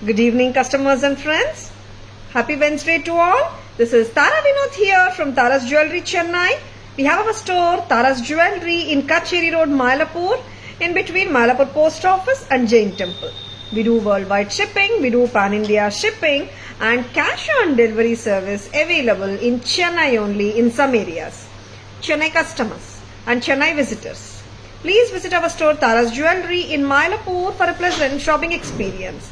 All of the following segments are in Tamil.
Good evening, customers and friends. Happy Wednesday to all. This is Tara Vinod here from Tara's Jewelry, Chennai. We have our store, Tara's Jewelry, in Kacheri Road, Mylapore, in between Mylapore Post Office and Jain Temple. We do worldwide shipping, we do pan-India shipping, and cash on delivery service available in Chennai only in some areas. Chennai customers and Chennai visitors, please visit our store Tara's Jewelry in Mylapore for a pleasant shopping experience.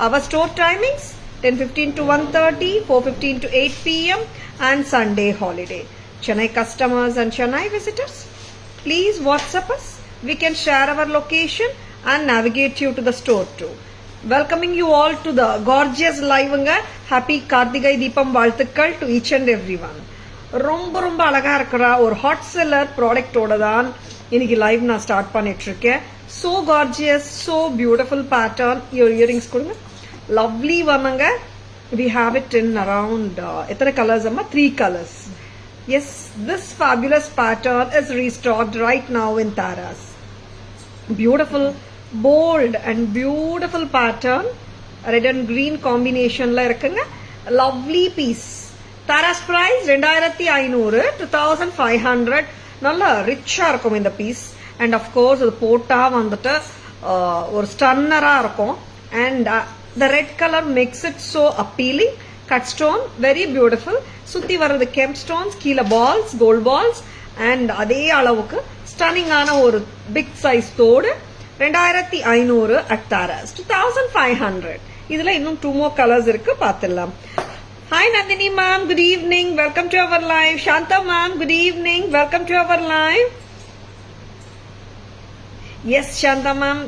Our store timings 10:15 to 1:30, 4:15 to 8 p.m. and Sunday holiday. Chennai customers and Chennai visitors, please WhatsApp us. We can share our location and navigate you to the store too. Welcoming you all to the gorgeous live. Happy Kartigai Deepam வாழ்த்துக்கள் to each and everyone. ரொம்ப அழகா இருக்கிற ஒரு ஹாட் செல்லர் ப்ராடக்டோட தான் இன்னைக்கு லைவ் நான் ஸ்டார்ட் பண்ணிட்டு இருக்கேன். So gorgeous, so beautiful pattern. Your earrings கொடுங்க. Lovely வண்ணங்க. We have it in around எத்தனை colors அம்மா? 3 colors. Yes, this fabulous pattern is restocked right now in Tara's. Beautiful, bold and beautiful pattern. Red and green combinationல இருக்குங்க. Lovely piece. Tara's price 2500, 2500. நல்லா ரிச்சா இருக்கும் இந்த பீஸ். அண்ட் அஃப்கோர்ஸ் அது போட்டா வந்துட்டு ஒரு ஸ்டன்னரா இருக்கும். And the red colour makes it so appealing. Cut stone very beautiful. சுத்தி வர்றது கெம்ப் ஸ்டோன்ஸ், கீழே பால்ஸ், கோல்ட் பால்ஸ். அண்ட் அதே அளவுக்கு ஸ்டன்னிங்கான ஒரு பிக் சைஸ் தோடு 2500 அட் தாராஸ். 2500. இதுல இன்னும் 2 more கலர்ஸ் இருக்கு, பார்த்துடலாம். Hi Nandini ma'am, good evening. Welcome to our live. Shanta ma'am, good evening. Welcome to our live. Yes, Shanta ma'am,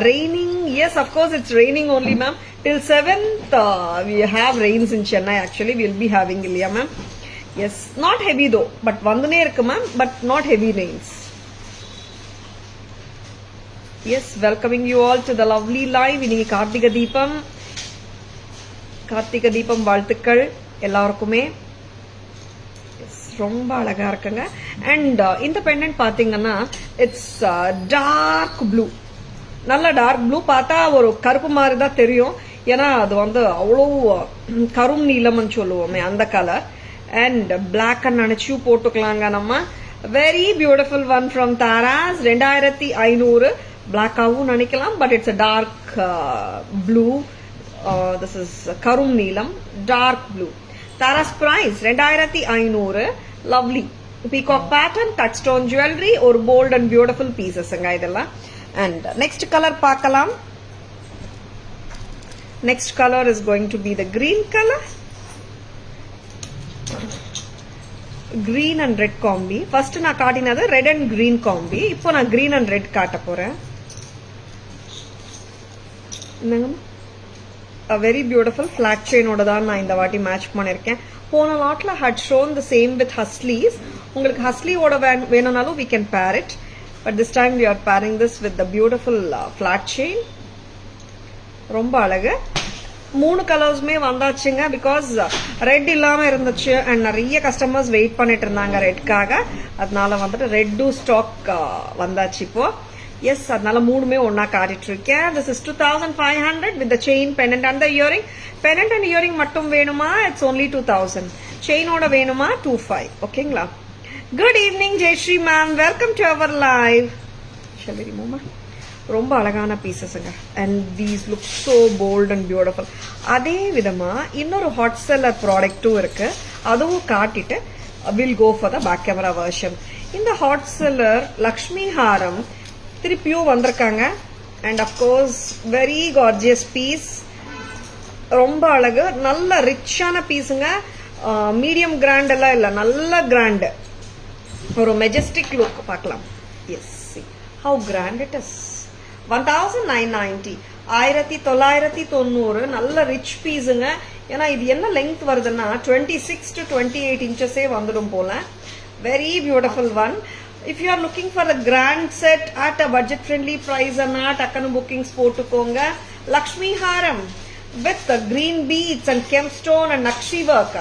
raining. Yes, of course it's raining only ma'am. Till 7th we have rains in Chennai actually. We'll be having Ilya ma'am. Yes, not heavy though, but vandune irukku ma'am, but not heavy rains. Yes, welcoming you all to the lovely live. Iniki Kartiga Deepam. Karthigai Deepam வாழ்த்துக்கள் எல்லாருக்குமே. ரொம்ப அழகா இருக்குங்க. அண்ட் இந்த பெண்டன்ட் பாத்தீங்கன்னா இட்ஸ் டார்க் ப்ளூ. நல்ல டார்க் ப்ளூ. பார்த்தா ஒரு கருப்பு மாதிரி தான் தெரியும், ஏன்னா அது வந்து அவ்வளோ கரும் நீலம்னு சொல்லுவோமே அந்த கலர். அண்ட் பிளாக் நினைச்சு போட்டுக்கலாங்க நம்ம. Very beautiful one from Tara's. 2500. பிளாக்காவும் நினைக்கலாம், but it's a dark blue. This is Karum Neelam, dark blue. Tara's price 2500. Lovely peacock pattern, cut stone jewelry, or bold and beautiful pieces. And next color paakalam. Next color is going to be the green color. Green and red combi. First na kaatinadhu red and green combi. Ipo na green and red kaata poren. A very beautiful flat chain oda dhaan na indha vaati match pannirken. Pona lotla had shown the same with huslies. Ungalku husly oda venanalu we can pair it, but this time we are pairing this with the beautiful flat chain. Romba alaga. 3 colors me vandachunga because red illama irunduchu and nariya customers wait pannittu irundanga red kaga. Adnala vandha red do stock vandachi ipo. Yes, அதனால மூணுமே ஒன்னா காட்டிட்டு இருக்கேன். This is 2500 with the chain, pendant and the earring. Pendant and earring மட்டும் வேணுமா? It's only 2000. Chain ஓட வேணுமா? 25. ஓகேங்களா? Good evening Jayashree ma'am. Welcome to our live. Shall we remove ma? ரொம்ப அழகான பீசஸ்ங்க. And these look so bold and beautiful. அதே விதமா இன்னொரு ஹாட் செல்லர் ப்ராடக்ட்டும் இருக்கு. அதுவும் காட்டிட்டு we'll go for the back camera version. இந்த ஹாட் செல்லர் லக்ஷ்மி ஹாரம் திருப்பியும் வந்திருக்காங்க. And of course very gorgeous piece. ரொம்ப அழகு. நல்ல ரிச்சான பீஸுங்க. மீடியம் கிராண்ட் எல்லாம் இல்லை, நல்ல கிராண்ட். ஒரு மெஜஸ்டிக் லுக் பார்க்கலாம். Yes, how grand it is. 1990. 1990. நல்ல ரிச் பீஸுங்க. ஏன்னா இது என்ன லெங்த் வருதுன்னா 26 to 28 inches வந்துடும் போல. Very beautiful one. If you are looking for a grand set at a budget friendly price and takkanu bookings potukonga. Lakshmi Haram with the green beads and kempstone and nakshi work.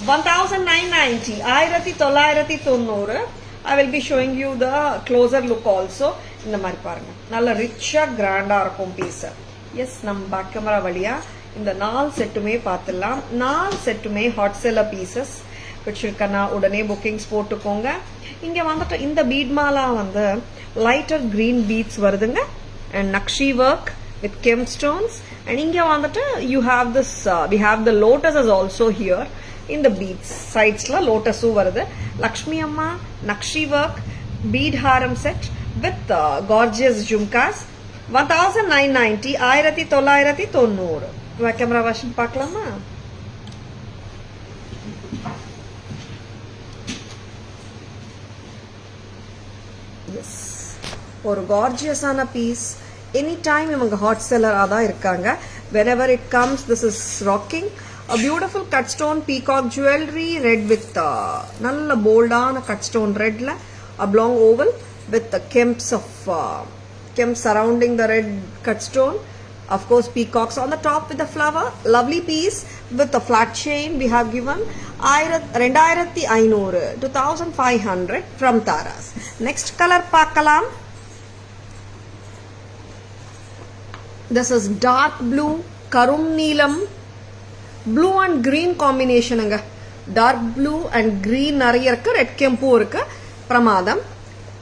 1990. 1990. I will be showing you the closer look also. இந்த மாதிரி பாருங்க, நல்ல ரிச்சா கிராண்டா இருக்கும் பீஸ். எஸ் நம்ம பேக் கேமரா வழியா இந்த 4 செட்டுமே பார்த்துடலாம். 4 செட்டுமே ஹாட் செல்லர் பீசஸ். பிடிச்சிருக்கனா உடனே புக்கிங்ஸ் போட்டுக்கோங்க. இங்க வந்துட்டு இந்த பீட் மாலா வந்து லைட்டர் கிரீன் பீட்ஸ் வருதுங்க and nakshi work with kem stones. And inga vandata you have this we have the lotuses also here in the beads sides la lotusu varudhu. Lakshmi amma nakshi work bead haram set with gorgeous jhumkas 1990 1990. Va camera version paakalama. Yes, ஒரு gorgeous-ஆன பீஸ். எனி டைம் இவங்க ஹாட் செல்லராக தான் இருக்காங்க. whenever it comes this is rocking. a beautiful cut stone peacock jewelry red with நல்ல போல்டான cut stone redல oblong oval with the kemps of kemps surrounding the red cut stone. Of course peacocks on the top with the flower. Lovely piece with a flat chain we have given 2500 2500 from Taras. Next color paakalam. This is dark blue karum neelam blue and green combination anga. Dark blue and green nariya irukku, red kempu irukku. Pramadam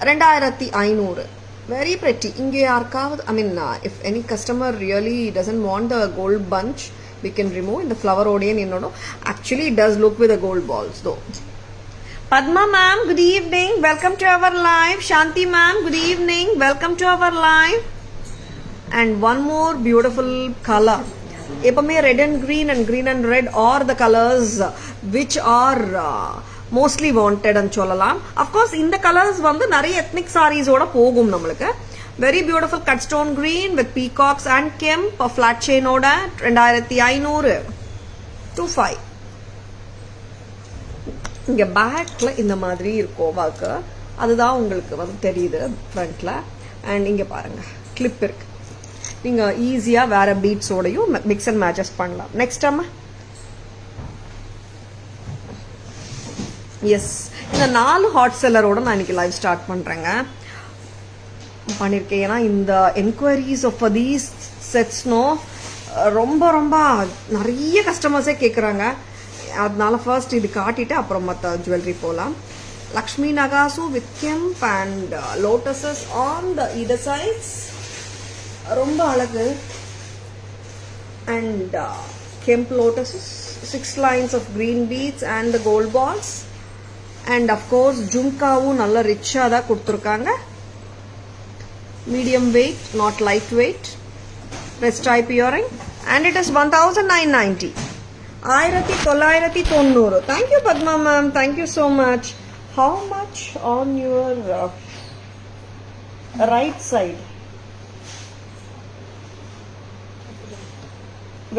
2500. Very pretty. Inge yarkavud I mean if any customer really doesn't want the gold bunch we can remove in the flower odian innodo. Actually it does look with the gold balls though. Padma ma'am, good evening, welcome to our live. Shanti ma'am, good evening, welcome to our live. And one more beautiful color. எப்பவுமே red and green and red are the colors which are mostly wanted and சொல்லலாம். Of course இந்த colors வந்து நிறைய ethnic sarees ஓட போகும் நம்மளுக்கு. Very beautiful cut stone green with peacocks and kemp flat chain ஓட 2500 25. இங்க பேக்ல இந்த மாதிரி இருக்கும் வாக்கு, அதுதான் உங்களுக்கு வந்து தெரியுது ஃப்ரண்ட்ல. அண்ட் இங்க பாருங்க கிளிப் இருக்கு, நீங்க ஈஸியா வேற பீட்ஸோடையும் மிக்ஸ் அண்ட் மேட்சஸ் பண்ணலாம். நெக்ஸ்ட் அம்மா எஸ் இந்த 4 ஹாட் செல்லரோட நான் இன்னைக்கு லைவ் ஸ்டார்ட் பண்றேங்க பண்ணிருக்கேன். ஏன்னா இந்த என்கொயரிஸ் ஆஃப் தீஸ் செட்ஸ்னோ ரொம்ப ரொம்ப நிறைய கஸ்டமர்ஸே கேட்குறாங்க. அதனால ஃபர்ஸ்ட் இது காட்டிட்டு அப்புறம் மற்ற ஜுவல்லரி போகலாம். லக்ஷ்மி நகாசு with kemp and lotuses on the either sides, ரொம்ப அழகு. And kemp lotuses 6 lines of green beads and the gold balls. And of course ஜும்காவும் நல்ல ரிச்சா தான் கொடுத்துருக்காங்க. Medium weight, not light weight. Rest type earring and it is 1990. 1990. Thank you Padma ma'am, thank you so much. How much on your right side?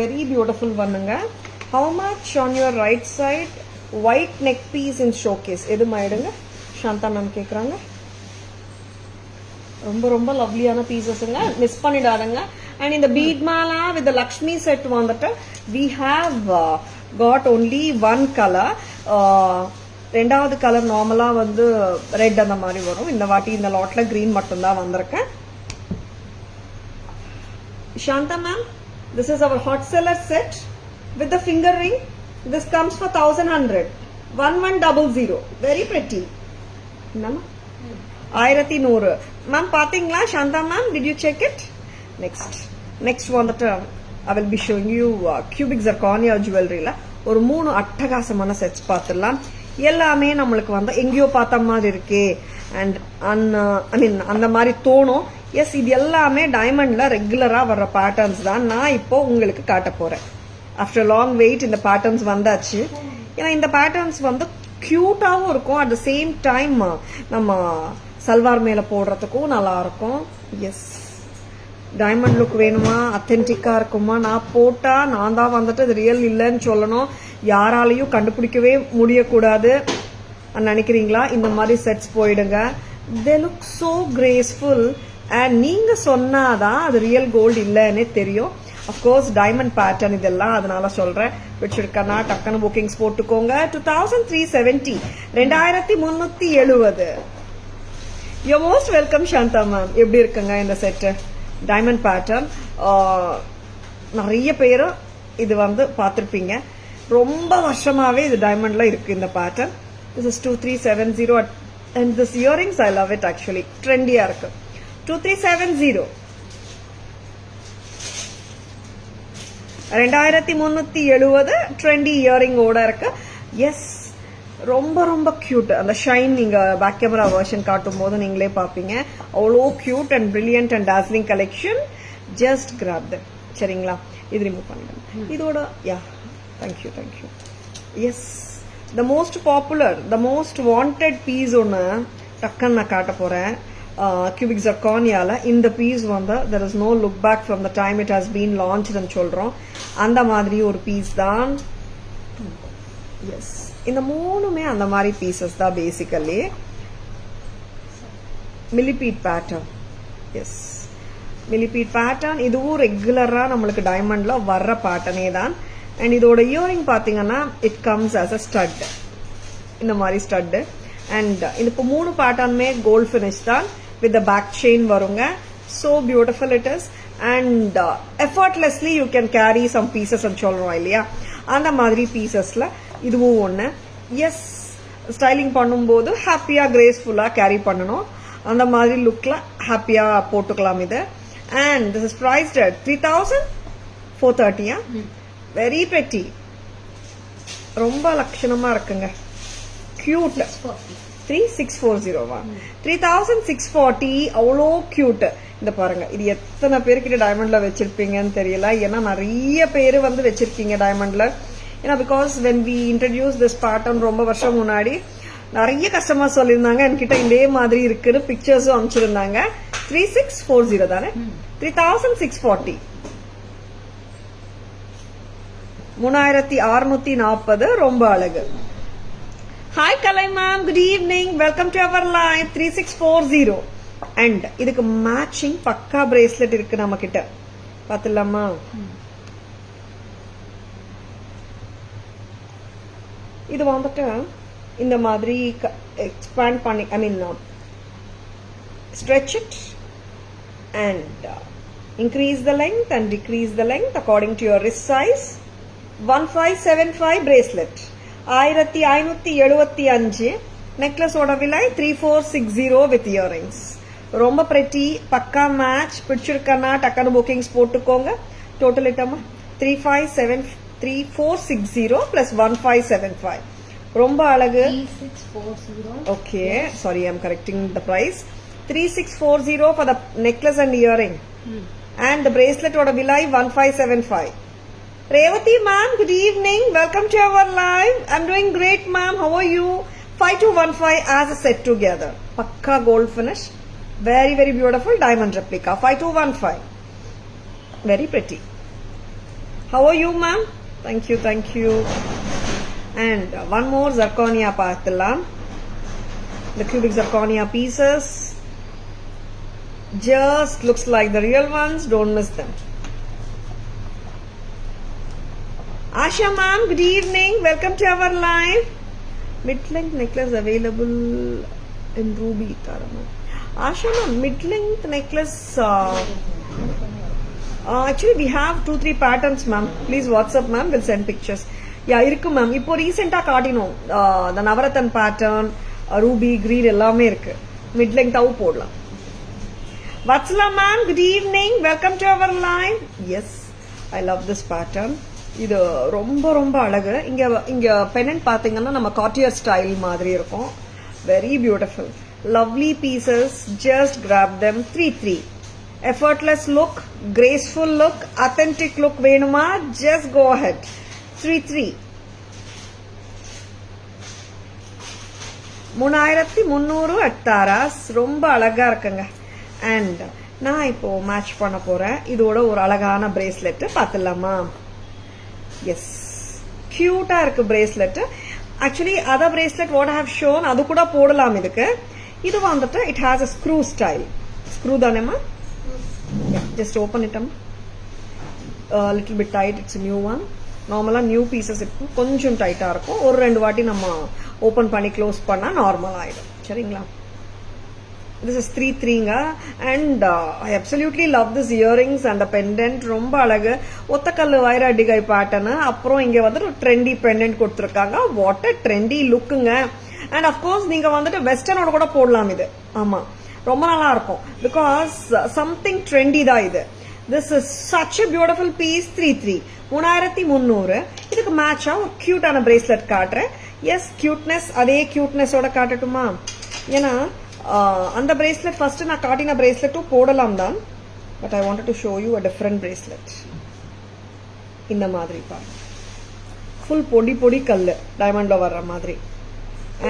Very beautiful vanunga. How much on your right side? White neck piece in showcase. எது மாயிடுங்க சாந்தா மேம் கேக்குறாங்க. ரொம்ப ரொம்ப லவ்லியான பீசஸ்ங்க, miss பண்ணிடாதங்க. And in the bead mala with the Lakshmi set vandata we have got only one color. ரெண்டாவது கலர் நார்மலா வந்து ரெட் அந்த மாதிரி வரும். இந்த வாட்டி இந்த லாட்ல green மட்டும் தான் வந்திருக்கு. Shanta ma'am, this is our hot seller set with the finger ring. This comes for 1100. 1100. Very pretty. Nama 1100. Ma'am பாத்தீங்களா Shanta ma'am, did you check it? Next வந்துட்டு I will be showing you cubic zirconia jewelry ல ஒரு 3 அட்டகாசமான செட்ஸ் பார்த்துடலாம். எல்லாமே நம்மளுக்கு வந்து எங்கேயோ பார்த்த மாதிரி இருக்கே அண்ட் அந்த மாதிரி தோணும். எஸ், இது எல்லாமே டைமண்ட்ல ரெகுலரா வர்ற பேட்டர்ன்ஸ் தான் நான் இப்போ உங்களுக்கு காட்ட போறேன். ஆஃப்டர் லாங் வெயிட் இந்த பேட்டர்ன்ஸ் வந்தாச்சு. ஏன்னா இந்த பேட்டர்ன்ஸ் வந்து கியூட்டாவும் இருக்கும், அட் த சேம் டைம் நம்ம சல்வார் மேல போடுறதுக்கும் நல்லா இருக்கும். எஸ், டைமண்ட் லுக் வேணுமா, அத்தென்டிக்கா இருக்குமா, நான் போட்டா நான் தான் வந்துட்டு இது ரியல் இல்லைன்னு சொல்லணும், யாராலையும் கண்டுபிடிக்கவே முடியக்கூடாது நினைக்கிறீங்களா? இந்த மாதிரி செட்ஸ் போயிடுங்க. They look so graceful and நீங்க சொன்னாதான் அது ரியல் கோல்டு இல்லைன்னே தெரியும். அஃப்கோர்ஸ் டைமண்ட் பேட்டர்ன் இதெல்லாம், அதனால சொல்றேன். வச்சிருக்கனா டக்குன்னு புக்கிங்ஸ் போட்டுக்கோங்க. 2370 2370. You most welcome Shantha ma'am. எப்படி இருக்குங்க இந்த செட்டு? Diamond pattern. நிறைய பேர் இது வந்து பார்த்துருப்பீங்க. ரொம்ப வருஷமாவே இது டைமண்ட்ல இருக்கு இந்த pattern. This is 2370 and this earrings I love it actually. ட்ரெண்டியா இருக்கு. 2370 2370 ட்ரெண்டி இயரிங் ஓட இருக்கு. எஸ், ரொம்ப ரொம்ப கியூட். அந்த ஷைன் நீங்க பேக் கேமரா வெர்ஷன் காட்டும் போது நீங்களே பாப்பீங்க. அவ்வளோ cute and brilliant and dazzling collection. Just grab that. சரிங்களா? இது ரிமூவ் பண்ணிடுங்க. இதோட yeah, thank you. Yes, the most popular, the most wanted piece ஒன்று டக்குன்னு நான் காட்ட போறேன். cubic zirconiaல இந்த பீஸ் வந்து there is no look back from the time it has been launched ன்னு சொல்றோம். அந்த மாதிரி ஒரு பீஸ் தான். எஸ், இந்த மூணுமே அந்த மாதிரி பீசஸ் தான் basically. Millipede pattern. Yes, millipede pattern. இதுவும் ரெகுலரா நம்மளுக்கு டைமண்ட்ல வர்ற பேட்டர்னே தான். அண்ட் இதோட இயரிங் பாத்தீங்கன்னா it comes as a stud. இந்த மாதிரி ஸ்டட். அண்ட் இது இப்போ 3 பேட்டர்னுமே கோல்ட் ஃபினிஷ் தான். with the back chain varunga. So beautiful it is. And effortlessly you can carry some pieces and solrom illaya. அந்த மாதிரி பீசஸ்ல இதுவும் ஒண்ணு. எஸ், ஸ்டைலிங் பண்ணும்போது ஹாப்பியா கிரேஸ்ஃபுல்லா கேரி பண்ணணும். அந்த மாதிரி லுக்ல ஹாப்பியா போட்டுக்கலாம் இது. And this is priced at 3430. Very pretty. ரொம்ப லட்சணமா இருக்குங்க. கியூட். 3640 3640. அவ்வளோ கியூட். இந்த பாருங்க, இது எத்தனை பேருக்கிட்ட டைமண்ட்ல வச்சிருப்பீங்கன்னு தெரியல. ஏன்னா நிறைய பேர் வந்து வச்சிருக்கீங்க டைமண்ட்ல. ஏன்னா because when we introduce this pattern ரொம்ப வருஷம் முன்னாடி நிறைய கஸ்டமர் சொல்லியிருந்தாங்க என்கிட்ட இதே மாதிரி இருக்குன்னு பிக்சர்ஸும் அனுப்பிச்சிருந்தாங்க. 3640 தானே? 3640. 3640. ரொம்ப அழகு. Hi Kalai ma'am, good evening. Welcome to our live. 3640. And இதுக்கு மேட்சிங் பக்கா பிரேஸ்லெட் இருக்கு நம்ம கிட்ட. பாத்துலாமா? இது வந்துட்டு இந்த மாதிரி எக்ஸ்பேண்ட் பண்ணி, ஐ மீன் stretch it and increase the length and decrease the length according to your wrist size. 1575 bracelet. 1575. Necklace ஓட விலை 3460 வித் இயரிங்ஸ். ரொம்ப பிரெட்டி, பக்கா மேட்ச். பிடிச்சிருக்கனா டக்குனு புக்கிங்ஸ் போட்டுக்கோங்க. Total item 3460 plus 1575. ரொம்ப அழகு. 3640. Okay, sorry, I am correcting the price. 3640 for the necklace and earring. And the bracelet ஓட விலை 1575. Revati ma'am, good evening. Welcome to our live. I'm doing great ma'am. How are you? 5215 as a set together. Pakka gold finish. Very very beautiful diamond replica. 5215. Very pretty. How are you ma'am? Thank you. And one more zirconia paathalam. The cubic zirconia pieces. Just looks like the real ones. Don't miss them. Asha ma'am, good evening. Welcome to our live. Mid-length necklace available in ruby. Asha ma'am, mid-length necklace. Actually, we have 2-3 patterns ma'am. Please WhatsApp ma'am. We'll send pictures. Yeah, irukku ma'am. Ipo recent-a kaatinom. The Navarathan pattern, ruby, green ellame irukku. Mid-length avu podlam. Vatsala ma'am, good evening. Welcome to our live. Yes, I love this pattern. இது ரொம்ப ரொம்ப அழகு. இங்க பெனன்ட் பாத்தீங்கன்னா நம்ம கார்டியர் ஸ்டைல் மாதிரி இருக்கும். Very beautiful, lovely pieces. Just grab them. 33. Effortless look, graceful look, authentic look வேணுமா? Just go ahead. 33. 3300 at Taras. ரொம்ப அழகா இருக்குங்க. அண்ட் நான் இப்போ மேட்ச் பண்ண போறேன். இதோட ஒரு அழகான பிரேஸ்லெட் பாத்துலாமா? எஸ், கியூட்டா இருக்கு bracelet. Actually other bracelet what I have shown அது கூட போடலாம் இதுக்கு. இது வந்துட்டு it has a screw style. Screw தானேமா? Just open it. Little bit tight. It's new one. நார்மலா நியூ பீசஸ் இருக்கும், கொஞ்சம் டைட்டா இருக்கும். ஒரு 2 வாட்டி நம்ம ஓப்பன் பண்ணி க்ளோஸ் பண்ணா நார்மல் ஆயிடும். சரிங்களா? This is 3-3ங்க and I absolutely love this earrings and the pendant. ரொம்ப அழகு. ஒத்தக்கல்லு வைர அடிகை பேட்டர்ன். அப்புறம் இங்க வந்துட்டு ஒரு ட்ரெண்டி பெண்டன்ட் கொடுத்துருக்காங்க. வாட் அ ட்ரெண்டி லுக்குங்க. அண்ட் அஃப்கோர்ஸ் நீங்க வந்துட்டு வெஸ்டர்னோட கூட போடலாம் இது. ஆமா, ரொம்ப நல்லா இருக்கும். பிகாஸ் சம்திங் ட்ரெண்டி தான் இது. This is such a beautiful piece. 3-3 3300. இதுக்கு மேட்சா ஒரு கியூட்டான பிரேஸ்லெட் காட்டுறேன். எஸ், கியூட்னஸ் அதே கியூட்னஸோட காட்டட்டுமா? ஏன்னா அந்த பிரேஸ்லெட் ஃபர்ஸ்ட் நான் காட்டின பிரேஸ்லெட்டும் போடலாம் தான். But I wanted to show you a different bracelet. இந்த மாதிரி பாருங்க, ஃபுல் பொடி பொடி கல்லு டைமண்ட்ல வர்ற மாதிரி.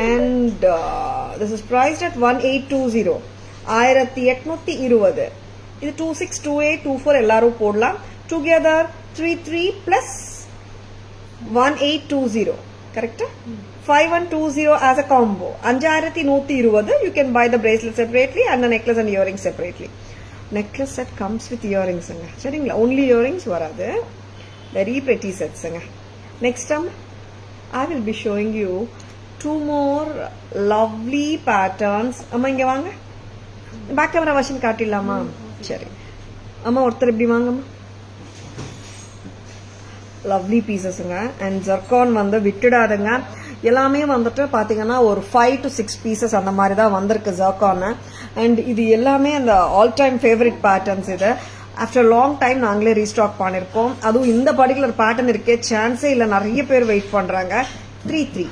And this is priced at 1820. 1820. இது 26, 28, 24 எல்லாரும் போடலாம். Together 33 plus 1820. கரெக்டா? 5120 as a combo. 5120. You can buy the bracelet separately and the necklace and earrings separately. Necklace set comes with earrings. Only earrings varadu. Very pretty sets. Next time I will be showing you 2 more lovely patterns. Amma inga vaanga. Back camera version kaatillama. Seri. Amma orthar ipdi vaanga amma. Lovely பீசஸ்ங்க. அண்ட் ஜர்கான் வந்து விட்டுடாதுங்க. எல்லாமே வந்துட்டு பாத்தீங்கன்னா ஒரு 5 to 6 பீசஸ் அந்த மாதிரி தான் வந்திருக்கு ஜர்கான். அண்ட் இது எல்லாமே அந்த ஆல் டைம் ஃபேவரட் பேட்டர்ன்ஸ். இது ஆஃப்டர் லாங் டைம் நாங்களே ரீஸ்டாக் பண்ணிருக்கோம். அதுவும் இந்த பர்டிகுலர் பேட்டர்ன் இருக்கே சான்ஸே இல்லை, நிறைய பேர் வெயிட் பண்றாங்க. 3-3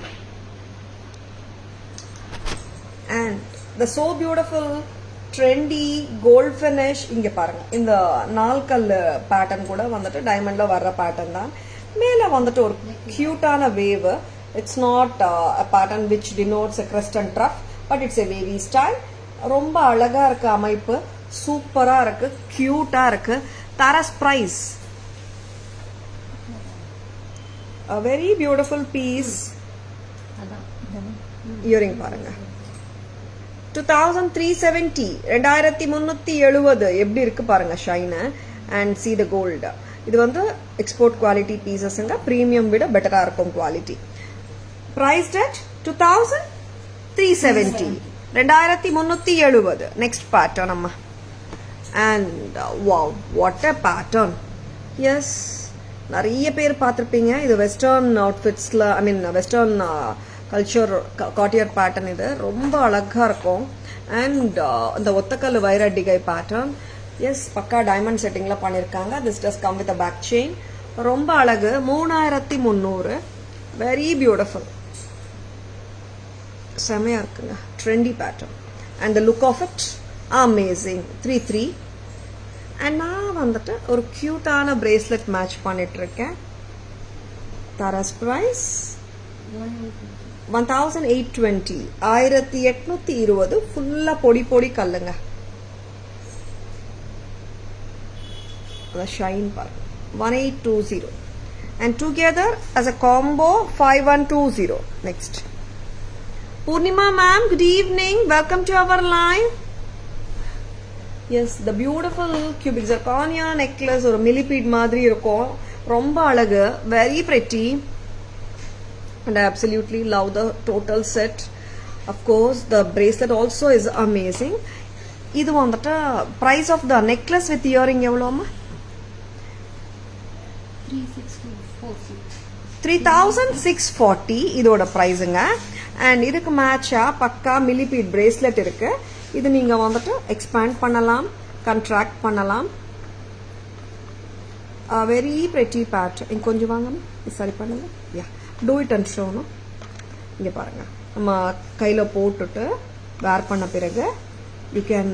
and the so beautiful trendy gold finish. இங்க பாருங்க, இந்த நால்கல் பேட்டர்ன் கூட வந்துட்டு டைமண்ட்ல வர்ற பேட்டர்ன் தான். மேல வந்துட்டு ஒரு கியூட்டான wave. It's not a pattern which denotes a crest and trough, but it's a wavy style. ரொம்ப அழகா இருக்கு அமைப்பு, சூப்பரா இருக்கு, கியூட்டா இருக்கு. Taras price a very beautiful piece. Earring பாருங்க, 2370. 2370 எப்படி இருக்கு பாருங்க shine. And see the gold. இது வந்து எக்ஸ்போர்ட் குவாலிட்டி பீசஸ்ங்க. பிரீமியம் விட பெட்டரா இருக்கும் quality. priced at 2370. 2370. Next pattern அம்மா. And wow, what a pattern. Yes, நிறைய பேர் பார்த்துருப்பீங்க. இது வெஸ்டர்ன் அவுட்ஃபிட்ஸ்ல, I mean western culture Cartier pattern. இது ரொம்ப அழகா இருக்கும். அண்ட் இந்த ஒத்தக்கல் வைர டிகை பேட்டர்ன். எஸ், பக்கா டைமண்ட் செட்டிங்ல பண்ணிருக்காங்க. This does come with a back chain. ரொம்ப அழகு. 3300. வெரி பியூட்டிஃபுல், செமையா இருக்குங்க. Trendy pattern and the look of it amazing. 3-3 and நான் வந்துட்டு ஒரு கியூட்டான பிரேஸ்லெட் மேட்ச் பண்ணிட்டு இருக்கேன். தாராஸ் பிரைஸ் 1820. 1820. ஃபுல்லா பொடி பொடி கல்லுங்க. ஷைன் பாருங்க. 1820 and together as a combo 5120. Next, Purnima ma'am, good evening, welcome to our live. Yes, the beautiful cubic zirconia necklace ஒரு millipede மாதிரி இருக்கும். ரொம்ப அழகு, very pretty. And I absolutely love the total set. Of course, the bracelet also is amazing. இது வந்துட்டு price of the necklace with earring எவ்வளோமா? 3640 இதோட பிரைஸுங்க. அண்ட் இதுக்கு மேட்சா பக்கா மில்லிபீட் பிரேஸ்லெட் இருக்கு. இது நீங்க வந்துட்டு எக்ஸ்பேண்ட் பண்ணலாம், கண்ட்ராக்ட் பண்ணலாம். Very pretty pattern. இங்க கொஞ்சம் வாங்க, சரி பண்ணுங்க. யா, டூ இட் அண்ட் ஷோனும். இங்க பாருங்க, நம்ம கையில போட்டுட்டு வேர் பண்ண பிறகு you can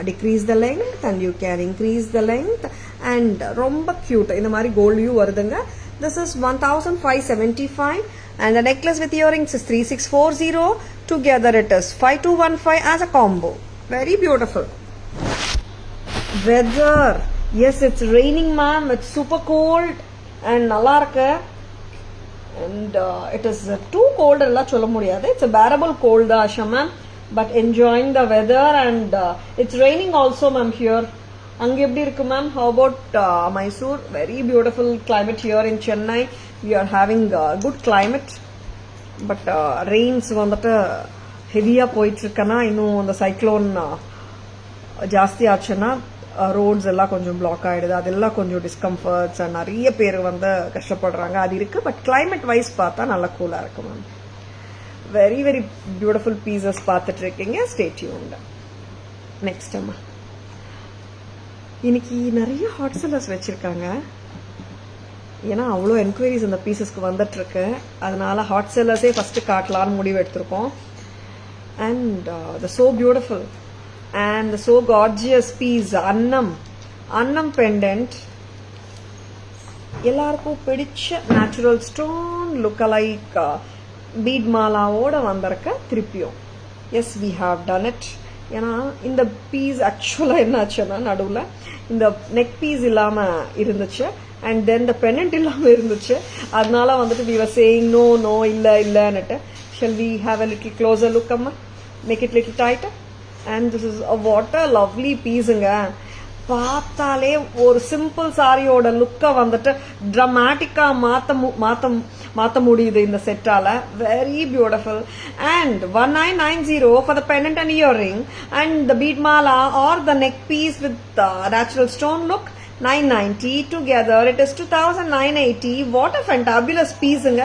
decrease the length and you can increase the length. and ரொம்ப cute. இந்த மாதிரி கோல்டியும் வருதுங்க. This is 1575 and the necklace with earrings is 3640. Together it is 5215 as a combo. Very beautiful. Weather, yes, it's raining ma'am. It's super cold and நல்லா இருக்கு. and it is too cold எல்லாம் சொல்ல முடியாது. It's a bearable cold Asha ma'am, but enjoying the weather. and it's raining also ma'am here. அங்க எப்படி இருக்கு ma'am? How about Mysore? Very beautiful climate here in Chennai. We are having good climate, but rains வந்துட்டு ஹெவியா போயிட்டு இருக்கனா இன்னும் அந்த சைக்ளோன் ஜாஸ்தி ஆச்சுன்னா ரோட்ஸ் எல்லாம் கொஞ்சம் பிளாக் ஆயிடுது, அதெல்லாம் கொஞ்சம் டிஸ்கம்ஃபர்ட்ஸ், நிறைய பேர் வந்து கஷ்டப்படுறாங்க, அது இருக்கு. பட் கிளைமேட் வைஸ் பார்த்தா நல்லா கூலா இருக்கு ma'am. Very very beautiful pieces பார்த்துட்டு இருக்கீங்க. Stay tuned. நெக்ஸ்ட் அம்மா, இன்னைக்கு நிறைய ஹாட் செல்லர்ஸ் வச்சிருக்காங்க. ஏன்னா அவ்வளோ என்கொயரிஸ் இந்த பீசஸ்க்கு வந்துட்டு இருக்கு. அதனால ஹாட் செல்லர்ஸே ஃபர்ஸ்ட் காட்டலான்னு முடிவு எடுத்திருக்கோம். And the so beautiful and the so gorgeous piece annam pendant, எல்லாருக்கும் பிடிச்ச natural stone look alike bead மாலாவோட வந்திருக்க திருப்பியும். Yes, we have done it. ஏன்னா இந்த பீஸ் ஆக்சுவலா என்னாச்சுன்னா நடுவில் இந்த நெக் பீஸ் இல்லாம இருந்துச்சு அண்ட் தென் த பெண்டன்ட் இல்லாம இருந்துச்சு. அதனால வந்துட்டு we were saying no இல்லன்னுட்டு. Shall we have a little closer look அம்மா? Make it little tighter. And this is a what a lovely pieceங்க. பார்த்தாலே ஒரு சிம்பிள் சாரியோட லுக்க வந்துட்டு டிராமாட்டிக்கா மாத்த முடியுது இந்த செட்டால. Very beautiful. And 1990 for the pendant and earring and the bead mala or the neck piece with natural stone look. 990 together it is 2980. What a fantabulous pieceங்க.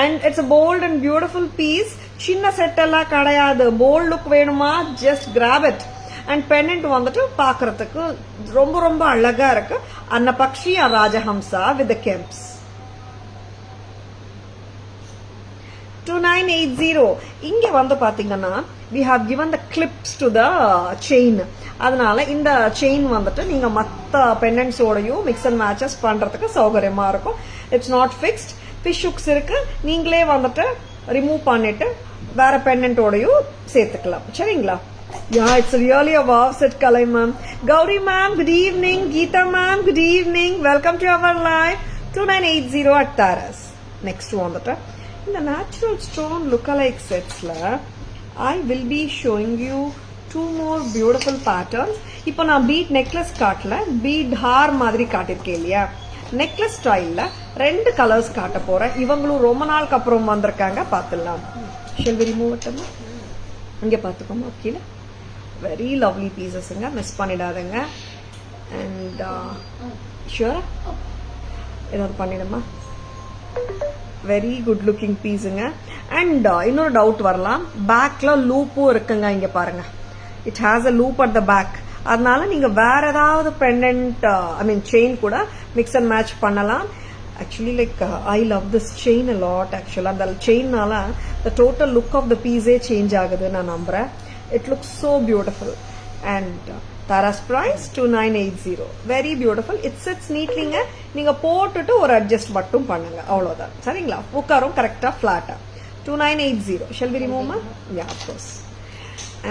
And it's a bold and beautiful piece. சின்ன செட் எல்லாம் கிடையாது. போல்ட் லுக் வேணுமா, just graph it. And pendant வந்துட்டு பாக்குறதுக்கு ரொம்ப ரொம்ப அழகா இருக்கு. அன்ன பக்ஷி ராஜஹம்சா வித் கெம்ப்ஸ். 2980. இங்க வந்து பாத்தீங்கன்னா we have given the clips to the chain. அதனால இந்த செயின் வந்துட்டு நீங்க மத்த பெண்டன்ட்ஸோடையும் மிக்ஸ் அண்ட் மேட்சஸ் பண்றதுக்கு சௌகரியமா இருக்கும். It's not fixed. Fish hooks இருக்கு, நீங்களே வந்துட்டு ரிமூவ் பண்ணிட்டு வேற பெண்டன்ட்டோடையும் சேர்த்துக்கலாம். சரிங்களா? Yeah, it's really a wow set Kalai ma'am. Gauri ma'am, good evening. Geeta ma'am, good evening. Welcome to our live 2980 at Taras. Next one that in the natural stone lookalike sets la I will be showing you two more beautiful patterns. இப்போ நான் bead necklace காட்டல, bead haar மாதிரி காட்டிருக்கேன் இல்லையா? நெக்லஸ் ஸ்டைல்ல ரெண்டு கலர்ஸ் காட்ட போறேன். இவங்களும் ரொம்ப நாளுக்கு அப்புறம் வந்திருக்காங்க, பார்த்துடலாம். Shall we remove it? இங்க பாத்துக்கோங்க. ஓகே, வெரி லவ்லி பீசஸ்ங்க, மிஸ் பண்ணிடாதீங்க. அண்ட் ஷூர் ஏதாவது பண்ணிடுமா? வெரி குட் லுக்கிங் பீஸுங்க. அண்ட் இன்னொரு டவுட் வரலாம், பேக்ல லூப்பும் இருக்குங்க. இங்க பாருங்க, it has a loop at the back. அதனால நீங்க வேற ஏதாவது பெண்டன்ட் ஐ மீன் செயின் கூட மிக்ஸ் அண்ட் மேட்ச் பண்ணலாம். Actually like I love this chain a lot. ஆக்சுவலா அந்த செயின்னால the total look of the பீஸே change ஆகுது நான் நம்புறேன். It looks so beautiful. And Taras price 2980. Very beautiful. It sits நீட்லிங்க. நீங்க போட்டுட்டு ஒரு அட்ஜஸ்ட் மட்டும் பண்ணுங்க, அவ்வளவுதான். சரிங்களா? உட்காரும் கரெக்டா ஃபிளாட்டா. 2980. ஷெல் வி ரிமூவ் மா? யா, ஆஃப் கோர்ஸ்.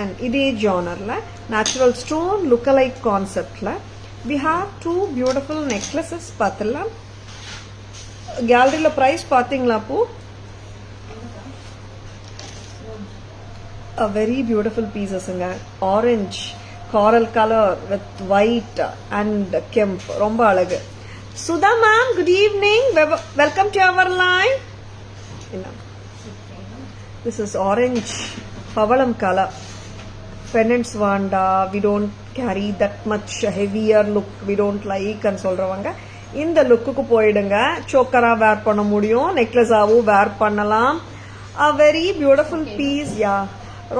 அண்ட் இதே ஜானர்ல நேச்சுரல் ஸ்டோன் லுக்கலைக் கான்செப்ட்ல we have two beautiful necklaces. பார்த்துலாம். கேலரியில பிரைஸ் பாத்தீங்களா? பூ a very beautiful pieces-ங்க. Orange coral color with white and kemp. ரொம்ப அழகு. Sudha ma'am, good evening. Welcome to our live. This is orange பவளம் கலர். பெண்டன்ட்ஸ் வாண்டா, we don't carry that much heavier look, we don't like and சொல்றவங்க இந்த லுக்குக்கு போயிடுங்க. சோக்கரா வேர் பண்ண முடியும், நெக்லஸாவும் வேர் பண்ணலாம். a very beautiful piece. யா,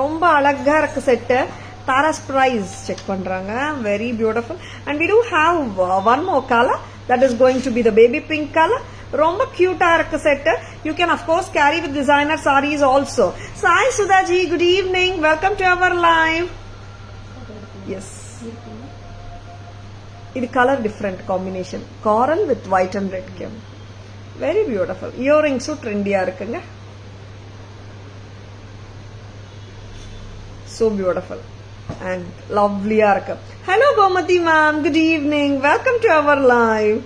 ரொம்ப அழகா இருக்கு செட்டு. தாராஸ் பிரைஸ் செக் பண்றாங்க. Very beautiful. And we do have one more color that is going to be the baby pink color. ரொம்ப கியூட்டா இருக்கு set. You can of course carry with designer sarees also. Sai Sudhaji, good evening. Welcome to our live. Yes, இது colour different combination. coral with white and red came. Very beautiful. இயரிங்ஸும் ட்ரெண்டியா இருக்குங்க. so beautiful and lovely-ஆ இருக்கு. hello Gomati ma'am, good evening. Welcome to our live.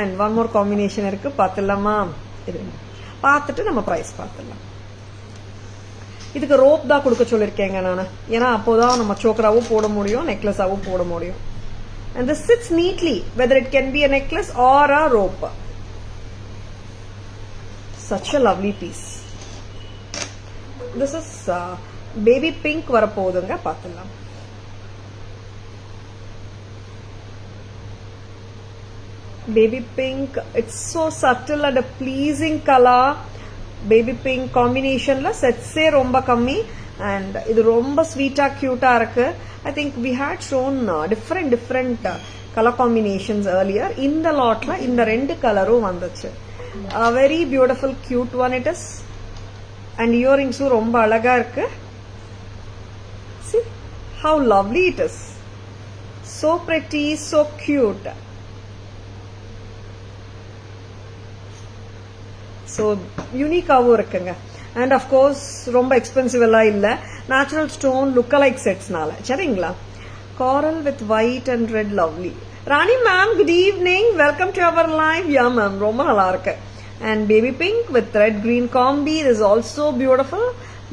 and one more combination இருக்கு, பார்த்துடலாமா? இது பார்த்துட்டு நம்ம பிரைஸ் பார்த்துடலாம். இதுக்கு ரோப் தான் கொடுக்க சொல்லியிருக்கேங்க நான், ஏன்னா அப்போதான் நம்ம சோக்கராவும் போட முடியும், நெக்லஸாவும் போட முடியும். and this sits neatly whether it can be a necklace or a rope. such a lovely piece. this is baby pink வரப்போகுதுங்க, பார்த்துடலாம். baby pink. It's so subtle and a pleasing color. Baby pink combination la sets romba kammi and idu romba sweet ah cute ah irukku. I think we had shown different color combinations earlier. In the lot la inda rendu colorum vanduchu. A very beautiful cute one it is. And earrings romba alaga irukku. See how lovely it is. So pretty, so cute. So unique ஆவும் இருக்குங்க. And of course ரொம்ப எக்ஸ்பென்சிவ் எல்லாம் இல்ல. Natural stone look-alike setsனால. சரிங்களா? Coral with white and red lovely. Rani ma'am, good evening. Welcome to our live. Yeah ma'am, ரொம்ப நல்லா இருக்கு. And baby pink with red green combi is also beautiful.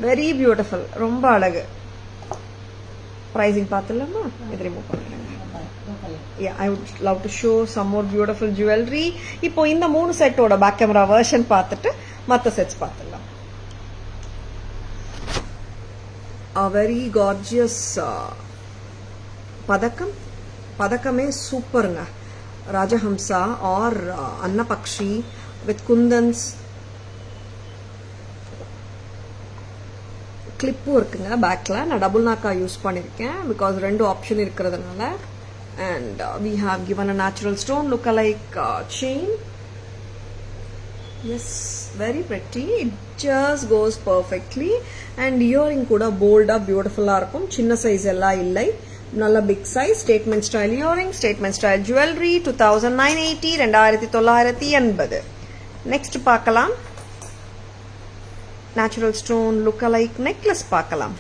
Very beautiful. ரொம்ப அழகு. Pricing பார்த்தலாமா? இது ரிமூவ் பண்ணுங்க. Yeah, I would love to show some more beautiful jewelry. இப்போ இந்த மூணு செட்டோட பேக் கேமரா வெர்ஷன் பார்த்துட்டு மற்ற செட்ஸ் பார்த்துடலாம். A very gorgeous பதக்கமே சூப்பருங்க. ராஜஹம்சா ஆர் அன்னபக்ஷி வித் குந்தன்ஸ் கிளிப்பும் இருக்குங்க பேக்ல. நான் டபுள் நாக்கா யூஸ் பண்ணியிருக்கேன் பிகாஸ் ரெண்டு ஆப்ஷன் இருக்கிறதுனால. And we have given a natural stone look-alike chain. Yes, very pretty. It just goes perfectly. And earring kuda bold ah beautiful ah irukum. Chinna size ella illai, nalla big size. Statement style earring, statement style jewelry. 2980 2980. Next paakalam. Natural stone look-alike necklace paakalam.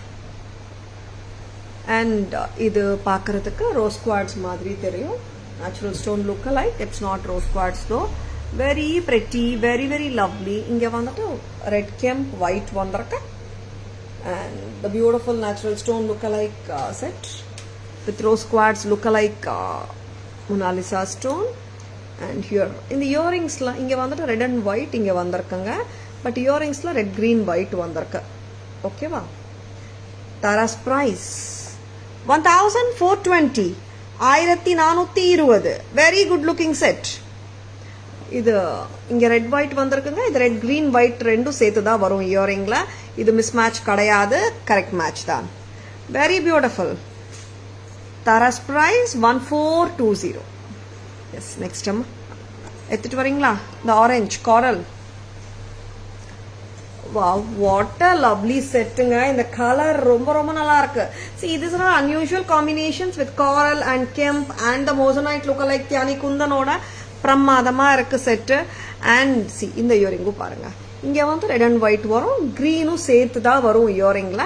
And இது பார்க்கறதுக்கு ரோஸ் குவார்ட்ஸ் மாதிரி தெரியும். Natural stone look alike. It's not rose quartz though. Very pretty, very very lovely. இங்க வந்துட்டு red kemp white வந்திருக்கு. And the beautiful natural stone look alike set with rose quartz look alike Mona Lisa stone. And here in the earrings la இங்க வந்துட்டு red and white இங்க வந்திருக்குங்க. But earrings la red green white வந்திருக்கு. ஓகேவா? Tara's price 1420. 1420. Very good looking set. இது இங்க ரெட் ஒயிட் வந்திருக்குங்க. இது ரெட் கிரீன் ஒயிட் ரெண்டும் சேர்த்து தான் வரும் இயரிங்ல. இது மிஸ் மேட்ச் கிடையாது, கரெக்ட் மேட்ச் தான். Very beautiful. Tara's price 1420. Yes, next எடுத்துட்டு வரீங்களா? இந்த orange coral. Wow, what a lovely setங்க. இந்த கலர் ரொம்ப ரொம்ப நல்லா இருக்கு. See, these are unusual combinations with coral and kemp and the moissanite look-alike தியானி குந்தனோட பிரமாதமா இருக்கு செட். And see, இந்த இயரிங்கும் பாருங்க. இங்க வந்து ரெட் அண்ட் ஒயிட் வரும், கிரீனும் சேர்த்து தான் வரும் இயரிங்ல.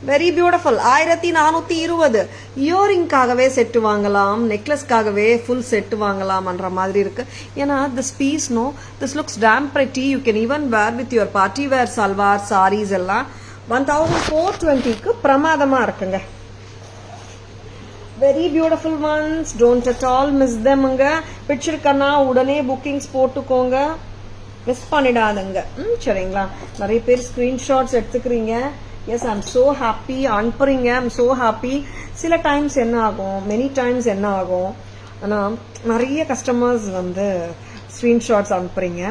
Very beautiful. 1420. இயரிங்காகவே செட்டு வாங்கலாம், நெக்லஸ்க்காகவே ஃபுல் செட்டு வாங்கலாம்ன்ற மாதிரி இருக்கு. ஏன்னா this piece this looks damn pretty. You can even wear with your party wear salwar saris எல்லாம். 1420க்கு பிரமாதமா இருக்குங்க. Very beautiful ones. Don't at all miss தெம்ங்க. பிடிச்சிருக்கன்னா உடனே புக்கிங்ஸ் போட்டுக்கோங்க, மிஸ் பண்ணிடாதுங்க. சரிங்களா? நிறைய பேர் ஸ்கிரீன்ஷாட்ஸ் எடுத்துக்கிறீங்க. Yes, I am so happy. அனுப்புறீங்க, ஐ எம் ஸோ ஹாப்பி. சில டைம்ஸ் என்ன ஆகும், மெனி டைம்ஸ் என்ன ஆகும், ஆனால் நிறைய கஸ்டமர்ஸ் வந்து ஸ்க்ரீன்ஷாட்ஸ் அனுப்புறீங்க.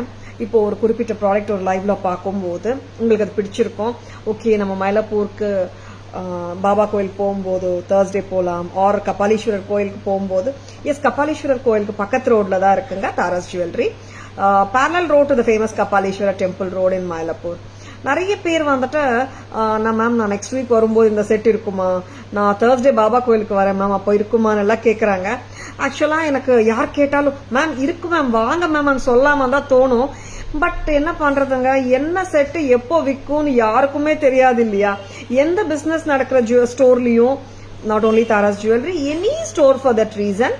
இப்போ ஒரு குறிப்பிட்ட ப்ராடக்ட் ஒரு லைவ்ல பார்க்கும்போது உங்களுக்கு அது பிடிச்சிருக்கும். ஓகே, நம்ம மயிலாப்பூருக்கு பாபா கோயில் போகும்போது தேர்ஸ்டே போகலாம், ஆர் கபாலீஸ்வரர் கோயிலுக்கு போகும்போது. எஸ், கபாலீஸ்வரர் கோயிலுக்கு பக்கத்து ரோட்ல தான் இருக்குங்க Taras jewellery. Parallel road to the famous Kapaleeswarar temple road in Mylapore. நிறைய பேர் வந்துட்டு நான் நெக்ஸ்ட் வீக் வரும்போது இந்த செட் இருக்குமா, நான் தேர்ஸ்டே பாபா கோயிலுக்கு வரேன் மேம், அப்போ இருக்குமான்னு எல்லாம் கேட்குறாங்க. ஆக்சுவலா எனக்கு யார் கேட்டாலும் மேம் இருக்கு மேம் வாங்க மேம் சொல்லாம தான் தோணும். பட் என்ன பண்றதுங்க, என்ன செட்டு எப்போ விற்கும்னு யாருக்குமே தெரியாது இல்லையா? எந்த பிசினஸ் நடக்கிற ஸ்டோர்லயும், not only Taras jewellery, any store for that reason,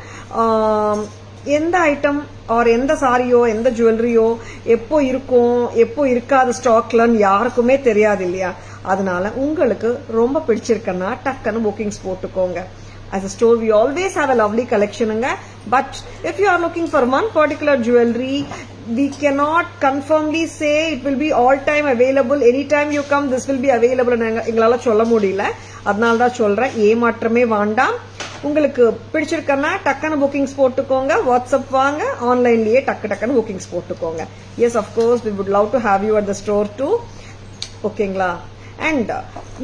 எந்த ஐட்டம் ஆர் எந்த சாரியோ எந்த ஜுவல்லரியோ எப்போ இருக்கும் எப்போ இருக்காத ஸ்டாக்லன்னு யாருக்குமே தெரியாது இல்லையா? அதனால உங்களுக்கு ரொம்ப பிடிச்சிருக்குன்னா டக்குன்னு புக்கிங்ஸ் போட்டுக்கோங்க. As a store, we always have a lovely collection. But if you are looking for one particular jewelry, we cannot confirmly say it will be all time available. Anytime you come, this will be available. எங்களால சொல்ல முடியல, அதனால தான் சொல்றேன். ஏமாற்றமே வேண்டாம். உங்களுக்கு பிடிச்சிருக்கன்னா டக்குன்னு புக்கிங்ஸ் போட்டுக்கோங்க. வாட்ஸ்அப் வாங்க, ஆன்லைன்லயே டக்குன்னு புக்கிங்ஸ் போட்டுக்கோங்க. Yes, of course we would love to have you at the store too. ஓகேங்களா? அண்ட்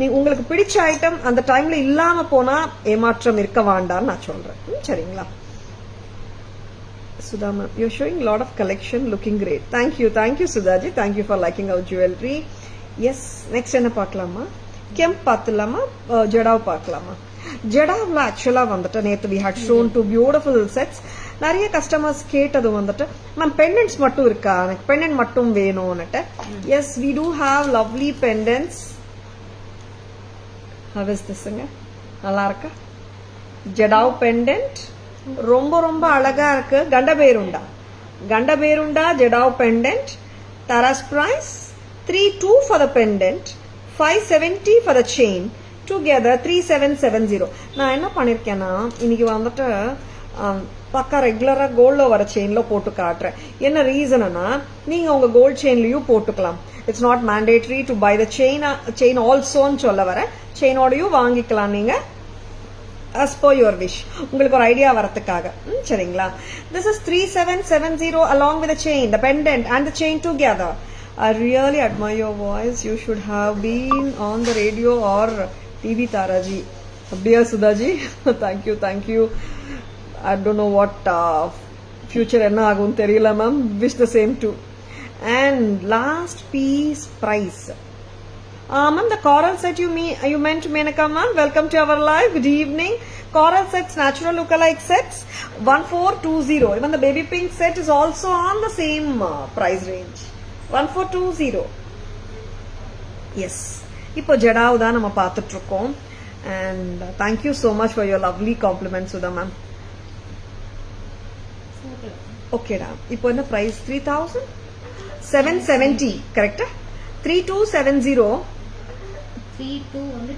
நீ உங்களுக்கு பிடிச்ச ஐட்டம் அந்த டைம்ல இல்லாம போனா ஏமாற்றம் இருக்க வேண்டாம்னு நான் சொல்றேன். சரிங்களா? Sudha ma'am, you're showing a lot of collection, looking great. Thank you Sudhaji, thank you for liking our jewelry. Yes, next என்ன பார்க்கலாமா? கெம்ப் பார்த்துலாமா, ஜடாவ் பார்க்கலாமா? ஜடாவ்ல ஆக்சுவலா வந்துட்டு நேற்று we had shown two beautiful sets. நிறைய கஸ்டமர்ஸ் கேட்டது வந்துட்டு மேம் பெண்டன்ட்ஸ் மட்டும் இருக்கா, எனக்கு பெண்டன்ட் மட்டும் வேணும்னுட்டு. Yes, we do have lovely pendants. How is this? நல்லா இருக்கா? ஜடாவ் பெண்டன்ட் ரொம்ப ரொம்ப அழகா இருக்கு. கண்டபேருண்டா jadau pendant. Tara's price 32 for the pendant, 570 for the chain, together 3770. நான் என்ன பண்ணிருக்கேன்னா இன்னைக்கு வந்துட்டு பக்கா ரெகுலரா கோல்ட்ல வர செயின்ல போட்டு காட்டுறேன். என்ன ரீசன்னா நீங்க உங்க கோல்ட் செயின்லயும் போட்டுக்கலாம். It's not mandatory to buy the chain ஆல்சோன்னு சொல்ல வர, செயினோடயும் வாங்கிக்கலாம் நீங்க as per your wish. உங்களுக்கு ஒரு ஐடியா வரதுக்காக. சரிங்களா? This is 3770 along with the chain, the pendant and the chain together. I really admire your voice. You should have been on the radio or TV, Taraji. Abdiya Sudhaji. Thank you. I don't know what future enna agum theriyala ma'am. Wish the same too. And last piece price. Ma'am, the coral set you meant, Menaka ma'am. Welcome to our live. Good evening. Coral sets, natural lookalike sets, 1420. Even the baby pink set is also on the same price range, 1420. Yes. இப்போ ஜடாவ் தான் நம்ம பார்த்துட்டு இருக்கோம். And thank you so much for your lovely compliments, Sudha ma'am. Okay da. இப்போ என்ன price? 3770, correct? 3270. 32 வந்து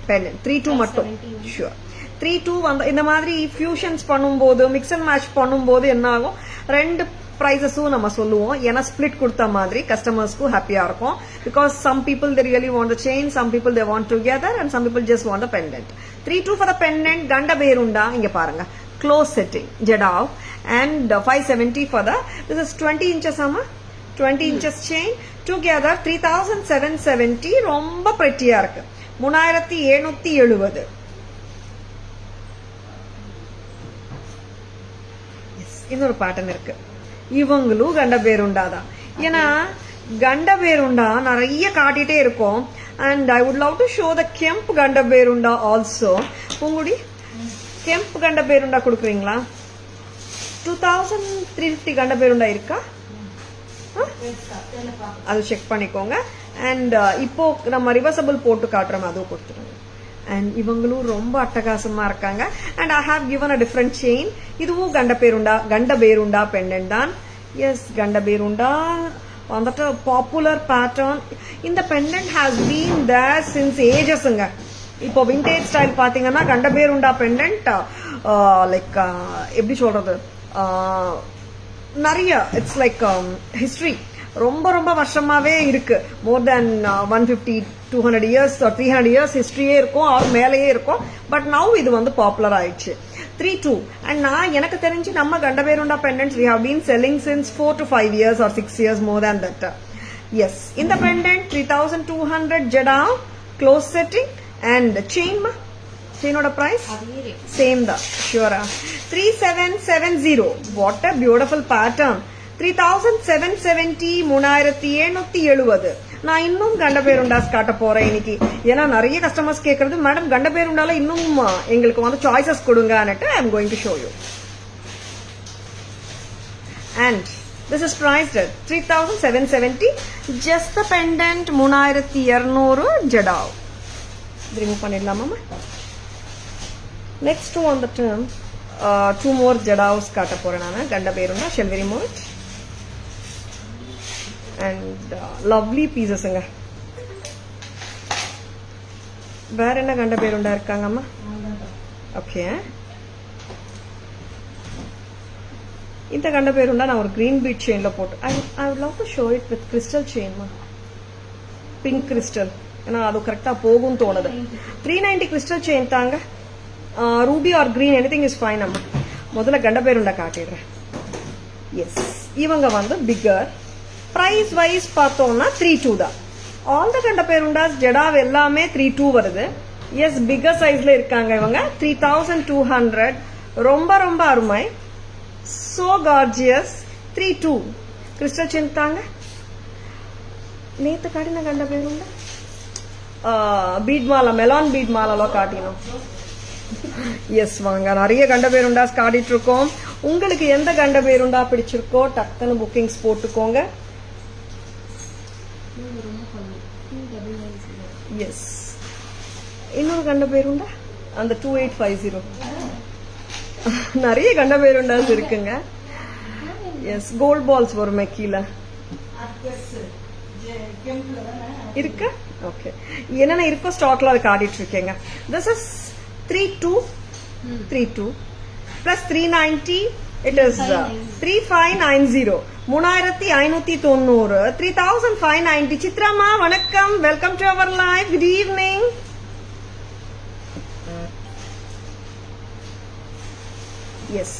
pendant 32 மட்டும். Sure. 32 வந்து இந்த மாதிரி ஃபியூஷன்ஸ் பண்ணும்போது, மிக்ஸ் அண்ட் மேட்ச் பண்ணும்போது என்ன ஆகும், ரெண்டு பிரைசஸும் நம்ம சொல்லுவோம். ஏன்னா ஸ்பிளிட் கொடுத்த மாதிரி கஸ்டமர்ஸ்க்கும் ஹாப்பியா இருக்கும். Because some people they really want the chain, some people they want together, and some people just want the pendant. 32 for the pendant. Gandaberunda இங்க பாருங்க, close setting jadau, and 570 for the, this is 20 inches amma, 20 inches chain, together 3770. ரொம்ப pretty-ஆ இருக்கு. 3770. இன்னொரு பேட்டர்ன் இருக்கு. இவங்களும் கண்டபேருண்டாதான். ஏன்னா கண்டபேருண்டா நிறைய காட்டிட்டே இருக்கும். And I would love to show the kemp Gandaberunda also. Poongudi, kemp கண்டபேருண்டா கொடுக்குறீங்களா? 2350 கண்டபேருண்டா இருக்கா? அது செக் பண்ணிக்கோங்க. அண்ட் இப்போ நம்ம ரிவர்சபிள் போட்டு காட்டுறோம், அதுவும் கொடுத்துருங்க. அண்ட் இவங்களும் ரொம்ப அட்டகாசமா இருக்காங்க. And I have given a different chain. இதுவும் கண்டபேருண்டா பெண்டன்ட் தான். எஸ், கண்டபேருண்டா வந்துட்டு பாப்புலர் பேட்டர்ன். இந்த pendant has been there since ஏஜஸ்ங்க. இப்போ விண்டேஜ் ஸ்டைல் பாத்தீங்கன்னா கண்டபேருண்டா பெண்டன்ட் லைக் எப்படி சொல்றது, நிறைய இட்ஸ் லைக் ஹிஸ்டரி ரொம்ப ரொம்ப வருஷமாவே இருக்கு. மோர் தென் 150-200 இயர்ஸ் 300 இயர்ஸ் ஹிஸ்டரியே இருக்கும், அவர் மேலேயே இருக்கும். பட் நவ் இது வந்து பாப்புலர் ஆயிடுச்சு. 32. அண்ட் நான் எனக்கு தெரிஞ்சு நம்ம கண்டபேருண்டா பெண்டன்ட்ஸ் we have been selling since 4 to 5 years or 6 years, more than that. Yes, இந்த pendant 3200 jadau close setting and chain. செயினோட பிரைஸ் சேம் தான், ஷூரா. 3770. What a beautiful pattern. 3770, 3770. நான் இன்னும் கண்டபேருண்டாஸ் காட்ட போறேன் இன்னைக்கு. ஏன்னா நிறைய கஸ்டமர்ஸ் கேட்கறது, மேடம் கண்டபேருண்டால இன்னும் எங்களுக்கு வந்து சாய்ஸஸ் கொடுங்கன்னுட்டு I am going to show you. And this is priced at 3770. Just the pendant 3200 jadau. Remove பண்ணிடலாமா? நெக்ஸ்ட் வந்துட்டு 2 more ஜடாவ்ஸ் காட்ட போறேன் நான். கண்டபேருண்டா shall we remove it? And lovely pieces ங்க. வேற என்ன கண்டபேருண்டா இருக்காங்கம்மா? ஓகே, இந்த கண்டபேருண்டா நான் ஒரு கிரீன் பீட் செயின்ல போட்டு I would love to show it with crystal chain மா, பிங்க் கிறிஸ்டல். ஏன்னா அது கரெக்டா போகும் தோணுது. 390 கிறிஸ்டல் செயின் தாங்க. Ruby or green anything is fine. அம்மா முதல்ல கண்ட பேருண்டா காட்டிடுறேன். எஸ், இவங்க வந்து பிகர். பிரைஸ் வைஸ் பார்த்தோம்னா 3-2 தான். ஆல் த கண்ட பேருண்டாஸ் ஜெடாவ் எல்லாமே 3-2 வருது. எஸ், பிகர் சைஸ்ல இருக்காங்க இவங்க. 3200. ரொம்ப ரொம்ப அருமை. So gorgeous. 3-2 கிறிஸ்டல் செயின் தாங்க. நேத்து காட்டின கண்ட பேருண்டா பீட் மாலா, மெலான் பீட் மாலால காட்டினோம். எஸ், வாங்க நிறைய கண்ட பேருண்டாஸ் காட்டிட்டு இருக்கோம். உங்களுக்கு எந்த கண்ட பேருண்டா பிடிச்சிருக்கோ டக்குன்னு புக்கிங்ஸ் போட்டுக்கோங்க. எஸ், இன்னொரு கண்ட பேருண்டா அந்த 2850. நிறைய கண்ட பேருண்டாஸ் இருக்குங்க. எஸ், கோல்ட் பால்ஸ் வருமே கீழே இருக்கு. ஓகே, என்னென்ன இருக்கோ ஸ்டாக்ல அது காட்டிட்டு இருக்கேங்க. This is 3232 plus 390. It is 3590. 3590. 3590. சித்ராமா வணக்கம், welcome to our live. Good evening. Yes,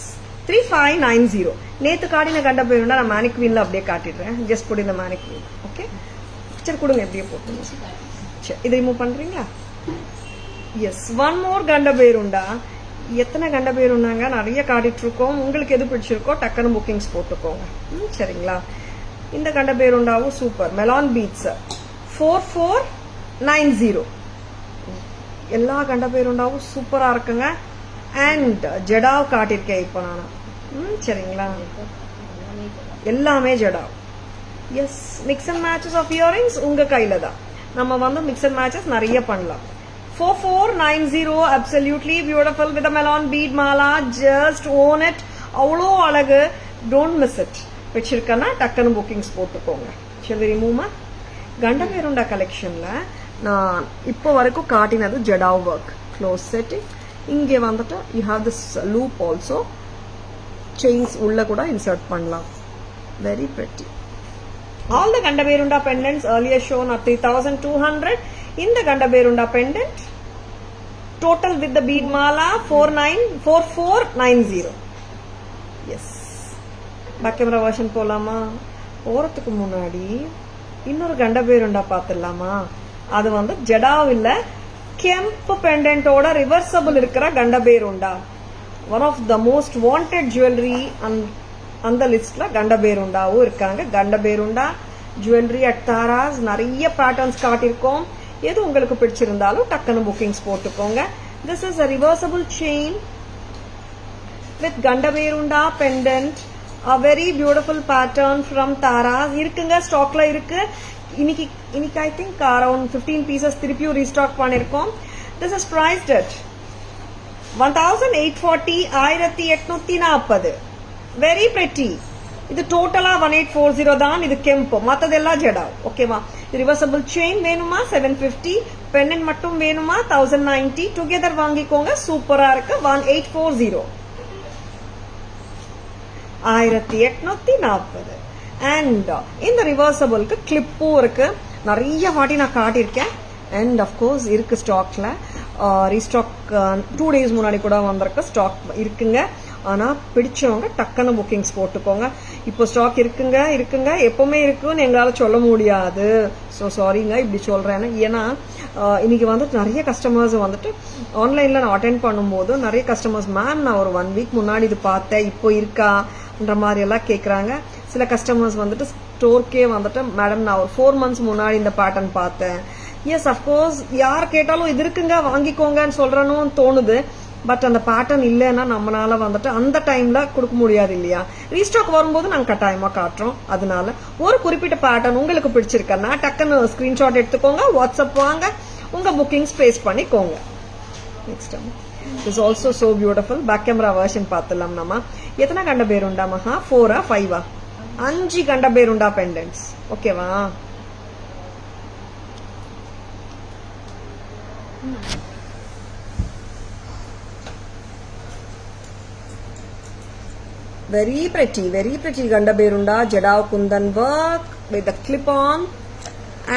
3590. நேத்து காட்டின கண்ட பேருண்டா நான் மேனிக்வீன்ல அப்படியே காட்டிடுறேன். ஜஸ்ட் புட் இந்த மேனிக்வீன். ஓகே, சரி கொடுங்க, எப்படியே போட்டு. சரி, இதை ரிமூவ் பண்றீங்களா? எஸ், ஒன் மோர் கண்ட பேருண்டா. எத்தனை கண்ட பேருண்டாங்க நிறைய காட்டிட்டு இருக்கோம். உங்களுக்கு எது பிடிச்சிருக்கோ டக்குன்னு புக்கிங்ஸ் போட்டுக்கோங்க. சரிங்களா? இந்த கண்ட பேருண்டாவும் சூப்பர். Melon beads 4490. எல்லா கண்ட பேருண்டாவும் சூப்பரா இருக்குங்க. அண்ட் ஜெடாவ் காட்டிருக்கேன் இப்போ நான். சரிங்களா? எல்லாமே jadau. Yes, mix and matches of earrings உங்க கையில தான். நம்ம வந்து மிக்ஸ் அண்ட் மேட்சஸ் நிறைய பண்ணலாம். 4490. absolutely beautiful with a melon bead mala. just own it. அவ்வளோ அழகு. don't miss it. வச்சிருக்கனா டக்குன்னு புக்கிங்ஸ் போட்டுக்கோங்க. சரி, ரிமூவ். கண்ட பேருண்டா கலெக்ஷன்ல நான் இப்போ வரைக்கும் காட்டினது ஜெடாவ் ஒர்க் க்ளோஸ் செட்டிங். இங்கே வந்துட்டு you have this loop also. Chains உள்ள கூட இன்சர்ட் பண்ணலாம். Very pretty. ஆல் த கண்ட பேருண்டா பெண்டன்ட்ஸ் earlier shown are 3200. இந்த Gandaberunda pendant total with the bead mala 4490. எஸ், பேக் கேமரா வெர்ஷன் போலாமா? போறதுக்கு முன்னாடி இன்னொரு கண்ட பேருண்டா பாத்துடலாமா? அது வந்து ஜெடாவ் இல்ல, கெம்ப் பெண்டன்ட்டோட ரிவர்சபிள் இருக்கிற Gandaberunda. One of the most wanted jewellery அந்த லிஸ்ட்ல கண்ட பேருண்டாவும் இருக்காங்க. கண்ட பேருண்டா ஜுவல்லரி அட் தாராஸ் நிறைய பேட்டர்ன்ஸ் காட்டியிருக்கோம். எது உங்களுக்கு பிடிச்சிருந்தாலும் டக்குன்னு புக்கிங்ஸ் போட்டுக்கோங்க. This is a reversible chain with கண்ட Berunda pendant. a very beautiful pattern from Tara's இருக்குங்க, ஸ்டாக்ல இருக்கு. இன்னைக்கு ஐ திங்க் அரௌண்ட் 15 பீசஸ் திருப்பியும் ரீஸ்டாக் பண்ணிருக்கோம். This is priced at 1840. 1840. Very pretty. இது டோட்டலா 1840 தான். இது கெம்பு, மத்ததெல்லாம் ஜெடாவ். ஓகேவா? ரிவர்சபிள் செயின் வேணுமா 750. பெண்ணன் மட்டும் வேணுமா 1090. டுகெதர் வாங்கிக்கோங்க, சூப்பரா இருக்கு. 1840. 1840. அண்ட் இந்த ரிவர்சபிளுக்கு கிளிப்பும் இருக்கு. நிறைய வாட்டி நான் காட்டியிருக்கேன். அண்ட் அஃப்கோர்ஸ் இருக்கு ஸ்டாக்ல. ரீஸ்டாக் 2 days முன்னாடி கூட வந்திருக்கு. ஸ்டாக் இருக்குங்க. ஆனா பிடிச்சவங்க டக்குன்னு புக்கிங்ஸ் போட்டுக்கோங்க. இப்போ ஸ்டாக் இருக்குங்க எப்பவுமே இருக்குன்னு எங்களால சொல்ல முடியாது. ஸோ சாரிங்க இப்படி சொல்றேன். ஏன்னா இன்னைக்கு வந்துட்டு நிறைய கஸ்டமர்ஸ் வந்துட்டு ஆன்லைன்ல நான் அட்டென்ட் பண்ணும்போது நிறைய கஸ்டமர்ஸ் மேம் நான் ஒரு 1 week முன்னாடி இது பார்த்தேன், இப்போ இருக்கான்ற மாதிரி எல்லாம் கேட்கறாங்க. சில கஸ்டமர்ஸ் வந்துட்டு ஸ்டோர்க்கே வந்துட்டு மேடம் நான் ஒரு 4 months முன்னாடி இந்த பேட்டர்ன் பார்த்தேன். எஸ், அஃப்கோர்ஸ் யார் கேட்டாலும் இது இருக்குங்க வாங்கிக்கோங்கன்னு சொல்றனும் தோணுது. பட் அந்த பேட்டர்ன் இல்லைன்னா நம்மளால வந்துட்டு அந்த டைம்ல கொடுக்க முடியாது இல்லையா? ரீஸ்டாக் வரும்போது நாங்க கட்டாயமா காட்டுறோம். அதனால ஒரு குறிப்பிட்ட பேட்டர்ன் உங்களுக்கு பிடிச்சிருக்கா டக்குன்னு ஸ்கிரீன்ஷாட் எடுத்துக்கோங்க, வாட்ஸ்அப் வாங்க, உங்க புக்கிங்ஸ் பிளேஸ் பண்ணிக்கோங்க. Next is also so beautiful. Back camera version பார்த்துலாம். நம்ம எத்தனை கண்ட பேருண்டா மகா? 4 5 5 கண்ட பேருண்டா பெண்டன்ட்ஸ். ஓகேவா? Very pretty Ganda Berunda, Jadao Kundan work with the clip on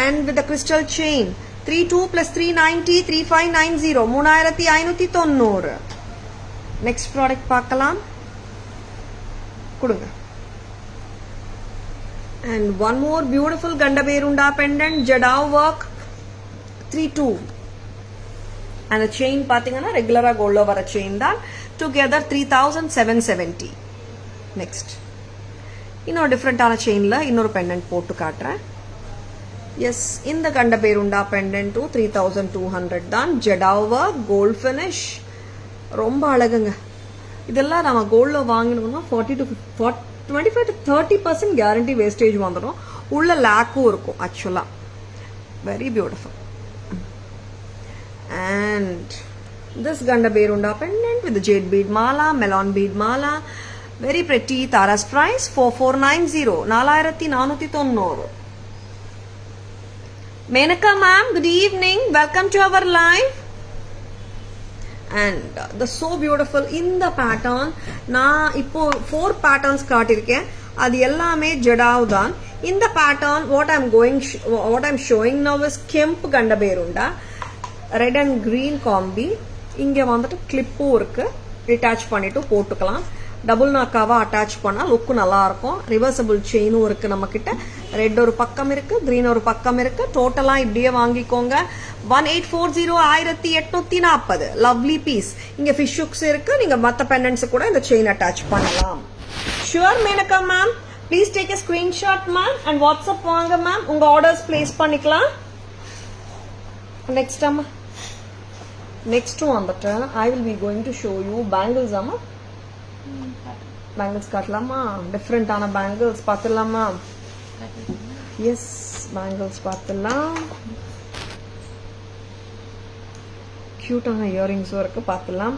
and with the crystal chain. 32 plus 390, 3590, 3590. Next product பார்க்கலாம். கொடுங்க. And one more beautiful Gandaberunda pendant, Jadao work, 3-2. And the chain பாத்தீங்கன்னா ரெகுலரா கோல்ட்ல வர செயின் தான். Together 3770. Next. இன்னொரு டிஃப்ரெண்டான செயின்ல இன்னொரு பெண்டன்ட் போட்டு காட்டுறேன். எஸ், இந்த Gandaberunda pendant 3200 தான். Jadao work, gold finish. ரொம்ப அழகுங்க. இதெல்லாம் நம்ம கோல்ட்ல வாங்கினோம்னா 25 to 30% கேரண்டி வேஸ்டேஜ் வந்துடும். உள்ள லேக்கும் இருக்கும். ஆக்சுவலா very beautiful. And this Gandaberunda pendant with the jade bead mala, melon bead mala, very pretty. Tara's price 4490, 4490. Menaka ma'am, good evening, welcome to our live. And the so beautiful in the pattern. நான் இப்போ 4 patterns காட்டியிருக்கேன். அது எல்லாமே ஜடாவ் தான். இந்த pattern what I'm showing now is Kemp Gandaberunda, red and green combi. இங்க வந்துட்டு கிளிப்பும் இருக்கு. அட்டாச் பண்ணிட்டு போட்டுக்கலாம். டபுள் நாக்காவா அட்டாச் பண்ணா லுக்கு நல்லா இருக்கும். ரிவர்சபிள் செயினும் இருக்கு நம்ம கிட்ட. ரெட் ஒரு பக்கம் இருக்கு, கிரீன் ஒரு பக்கம் இருக்கு. டோட்டலா இப்படியே வாங்கிக்கோங்க. 1840, 1840. Lovely piece. இங்க ஃபிஷ் ஹுக்ஸ் இருக்கு. நீங்க மத்த பெண்டன்ட்ஸ் கூட இந்த செயின் அட்டாச் பண்ணலாம். Sure Menaka ma'am, please take a screenshot ma'am and WhatsApp வாங்க மேம். உங்க ஆர்டர்ஸ் பிளேஸ் பண்ணிக்கலாம். நெக்ஸ்ட் அம்மா, நெக்ஸ்ட் வந்துட்டு I will be going to show you bangles. அம்மா பேங்கிள்ஸ் காட்டலாமா? டிஃப்ரெண்டான பேங்கிள்ஸ் பார்த்துடலாமா? எஸ், பேங்கிள்ஸ் பார்த்துடலாம். கியூட்டான இயரிங்ஸும் இருக்கு, பார்த்துடலாம்.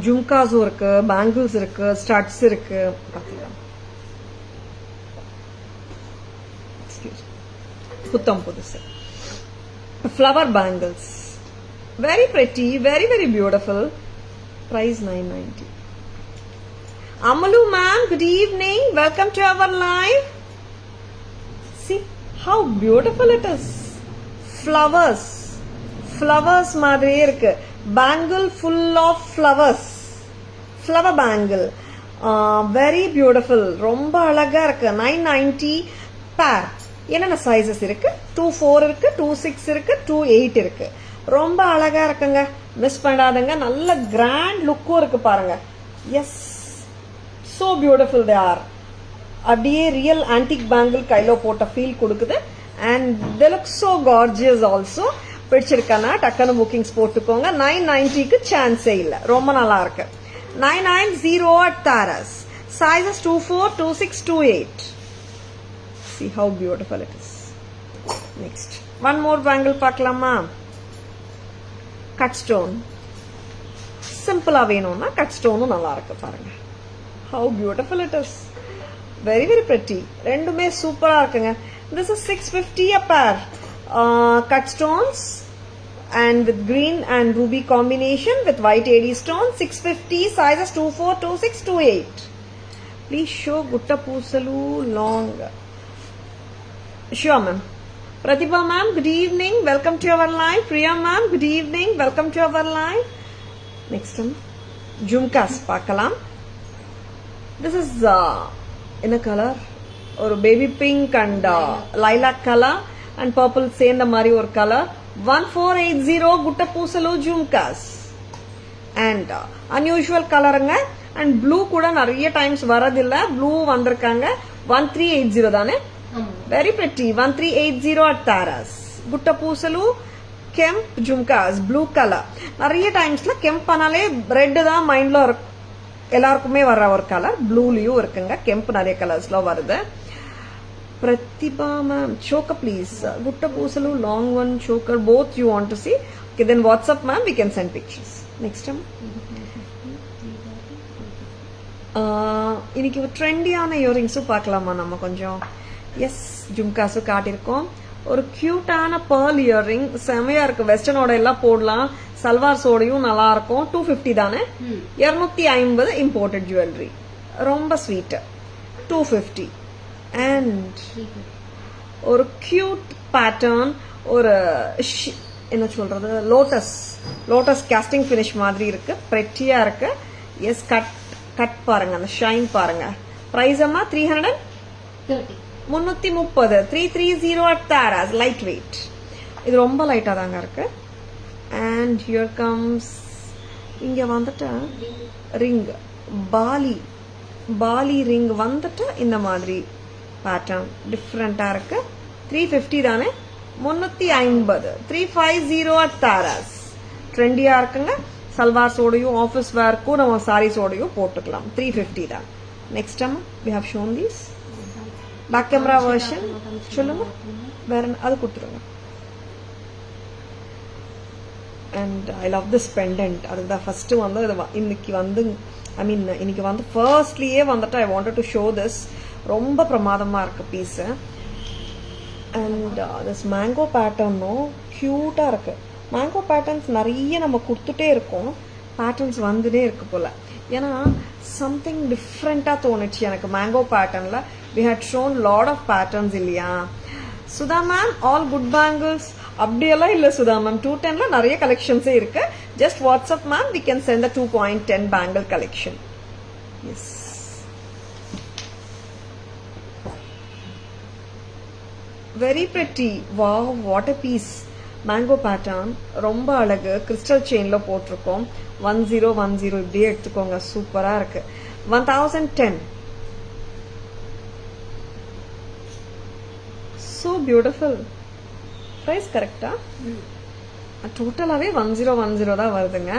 ஜும்காஸும் இருக்கு, பேங்கிள்ஸ் இருக்கு, ஸ்டட்ஸ் இருக்கு, பார்த்துக்கலாம். புத்தம் புதுசு flower bangles, very pretty, very very beautiful. Price 990. Amalu ma'am, good evening, welcome to our live. See how beautiful it is. Flowers மாதிரியே இருக்கு. Bangle full of flowers. Flower bangle. Very beautiful. ரொம்ப அழகா இருக்கு. 990 pair. என்னென்ன சைஸஸ் இருக்கு? 24 இருக்கு, 26 இருக்கு, 28 இருக்கு. ரொம்ப அழகா இருக்குங்க. மிஸ் பண்ணாதங்க. நல்ல கிராண்ட் லுக்கும் இருக்கு பாருங்க. Yes, so beautiful they are. அப்படியே ரியல் ஆன்டிக் பேங்கிள் கையில போட்ட ஃபீல் கொடுக்குது. And they look so gorgeous also. பிடிச்சிருக்கானா டக்குனு புக்கிங்ஸ் போட்டுக்கோங்க. 990க்கு சான்ஸே இல்லை. ரொம்ப நல்லா இருக்கு. 990 at Taras. Sizes 24, 26, 28. See how beautiful it is. Next, one more bangle பார்க்கலாமா? Cut stone. சிம்பிளா வேணும்னா கட் ஸ்டோனும் நல்லா இருக்கு பாருங்க. How beautiful it is. Very very pretty. ரெண்டுமே சூப்பரா இருக்குங்க. This is 650 a pair. Cut stones and with green and ruby combination with white AD stone. 650. Sizes 24, 26, 28. Please show Gutta Poosalu long. Sure ma'am. Pratibha ma'am, good evening. Welcome to our live. Priya ma'am, good evening. Welcome to our live. Next one, Jumkas பார்க்கலாம். This is in a color or baby pink and lilac color and purple சேர்ந்த மாதிரி ஒரு color. 1480 Gutta Poosalu Jumkas. And unusual colorங்க. And blue கூட நிறைய டைம்ஸ் வரதில்ல. blue வந்திருக்காங்க. 1380 தானே? Very pretty. 1380 at Taras. Gutta Poosalu Kemp Jumkas, blue color. நிறைய டைம்ஸ்ல கெம்ப் பண்ணாலே ரெட் தான் மைண்ட்ல இருக்கும். எல்லாருக்குமே வர்ற ஒரு கலர். ப்ளூலயும் இருக்குங்க. கெம்ப் நிறைய கலர்ஸ்ல வருது. Prathibha ma'am, choker please. Gutta Poosalu long one, choker both you want to see. Okay, then WhatsApp ma'am, we can send pictures. Next time. இன்னைக்கு ட்ரெண்டியான இயரிங்ஸும் பார்க்கலாமா நம்ம கொஞ்சம்? எஸ், ஜும்காஸும் காட்டியிருக்கோம். ஒரு கியூட்டான பேர்ல் இயரிங் செமையா இருக்கு. வெஸ்டர்னோட எல்லாம் போடலாம். சல்வார்ஸோடையும் நல்லா இருக்கும். 250 தானே? 250 இம்போர்ட்டட் ஜுவல்லரி. ரொம்ப ஸ்வீட். 250. அண்ட் ஒரு கியூட் பேட்டர்ன், ஒரு என்ன சொல்றது, லோட்டஸ் கேஸ்டிங் ஃபினிஷ் மாதிரி இருக்கு. பிரெட்டியா இருக்கு. எஸ் கட் பாருங்க, அந்த ஷைன் பாருங்க. பிரைஸ் அம்மா 30. 330 330 at Tara's. Light weight. இது ரொம்ப லைட்டா தாங்க இருக்கு. அண்ட் ஹியர் கம்ஸ், இங்க வந்துட்டு ரிங், பாலி ரிங் வந்துட்டு இந்த மாதிரி பேட்டர்ன் டிஃப்ரெண்டா இருக்கு. 350 தானே, 350 350 at Tara's. ட்ரெண்டியா இருக்குங்க. சல்வார்ஸோடையும் ஆஃபீஸ் வேர்க்கும் நம்ம சாரீஸோடையும் போட்டுக்கலாம். 350 தான். Next time we have shown these back camera version. சொல்லுங்க, வேற அது கொடுத்துருங்க. And I love this pendant. அதுதான் ஃபர்ஸ்ட் வந்து இன்னைக்கு வந்து இன்னைக்கு வந்து ஃபர்ஸ்ட்லயே வந்துட்டு I wanted to show this. ரொம்ப பிரமாதமா இருக்கு பீஸ். அண்ட் திஸ் மேங்கோ பேட்டர்னும் கியூட்டா இருக்கு. மேங்கோ பேட்டர்ன்ஸ் நிறைய நம்ம கொடுத்துட்டே இருக்கோம், பேட்டர்ன்ஸ் வந்துட்டே இருக்கு போல. ஏன்னா சம்திங் டிஃப்ரெண்டா தோணுச்சு எனக்கு மேங்கோ பேட்டர்ன்ல. we had shown lot of patterns இல்லையா Sudha ma'am? All good bangles அப்படியெல்லாம் இல்ல சுதா மேம். 210ல நிறைய கலெக்ஷன்ஸே இருக்கு. Just WhatsApp ma'am, we can send the 2.10 bangle collection. yes, very pretty. wow, what a piece. Mango pattern ரொம்ப அழகு. கிறிஸ்டல் செயின்ல போட்டிருக்கோம். 1010 இப்படியே எடுத்துக்கோங்க, சூப்பரா இருக்கு. 1010. so beautiful. price கரெக்டா? டோட்டலாவே 1010 தான் வருதுங்க.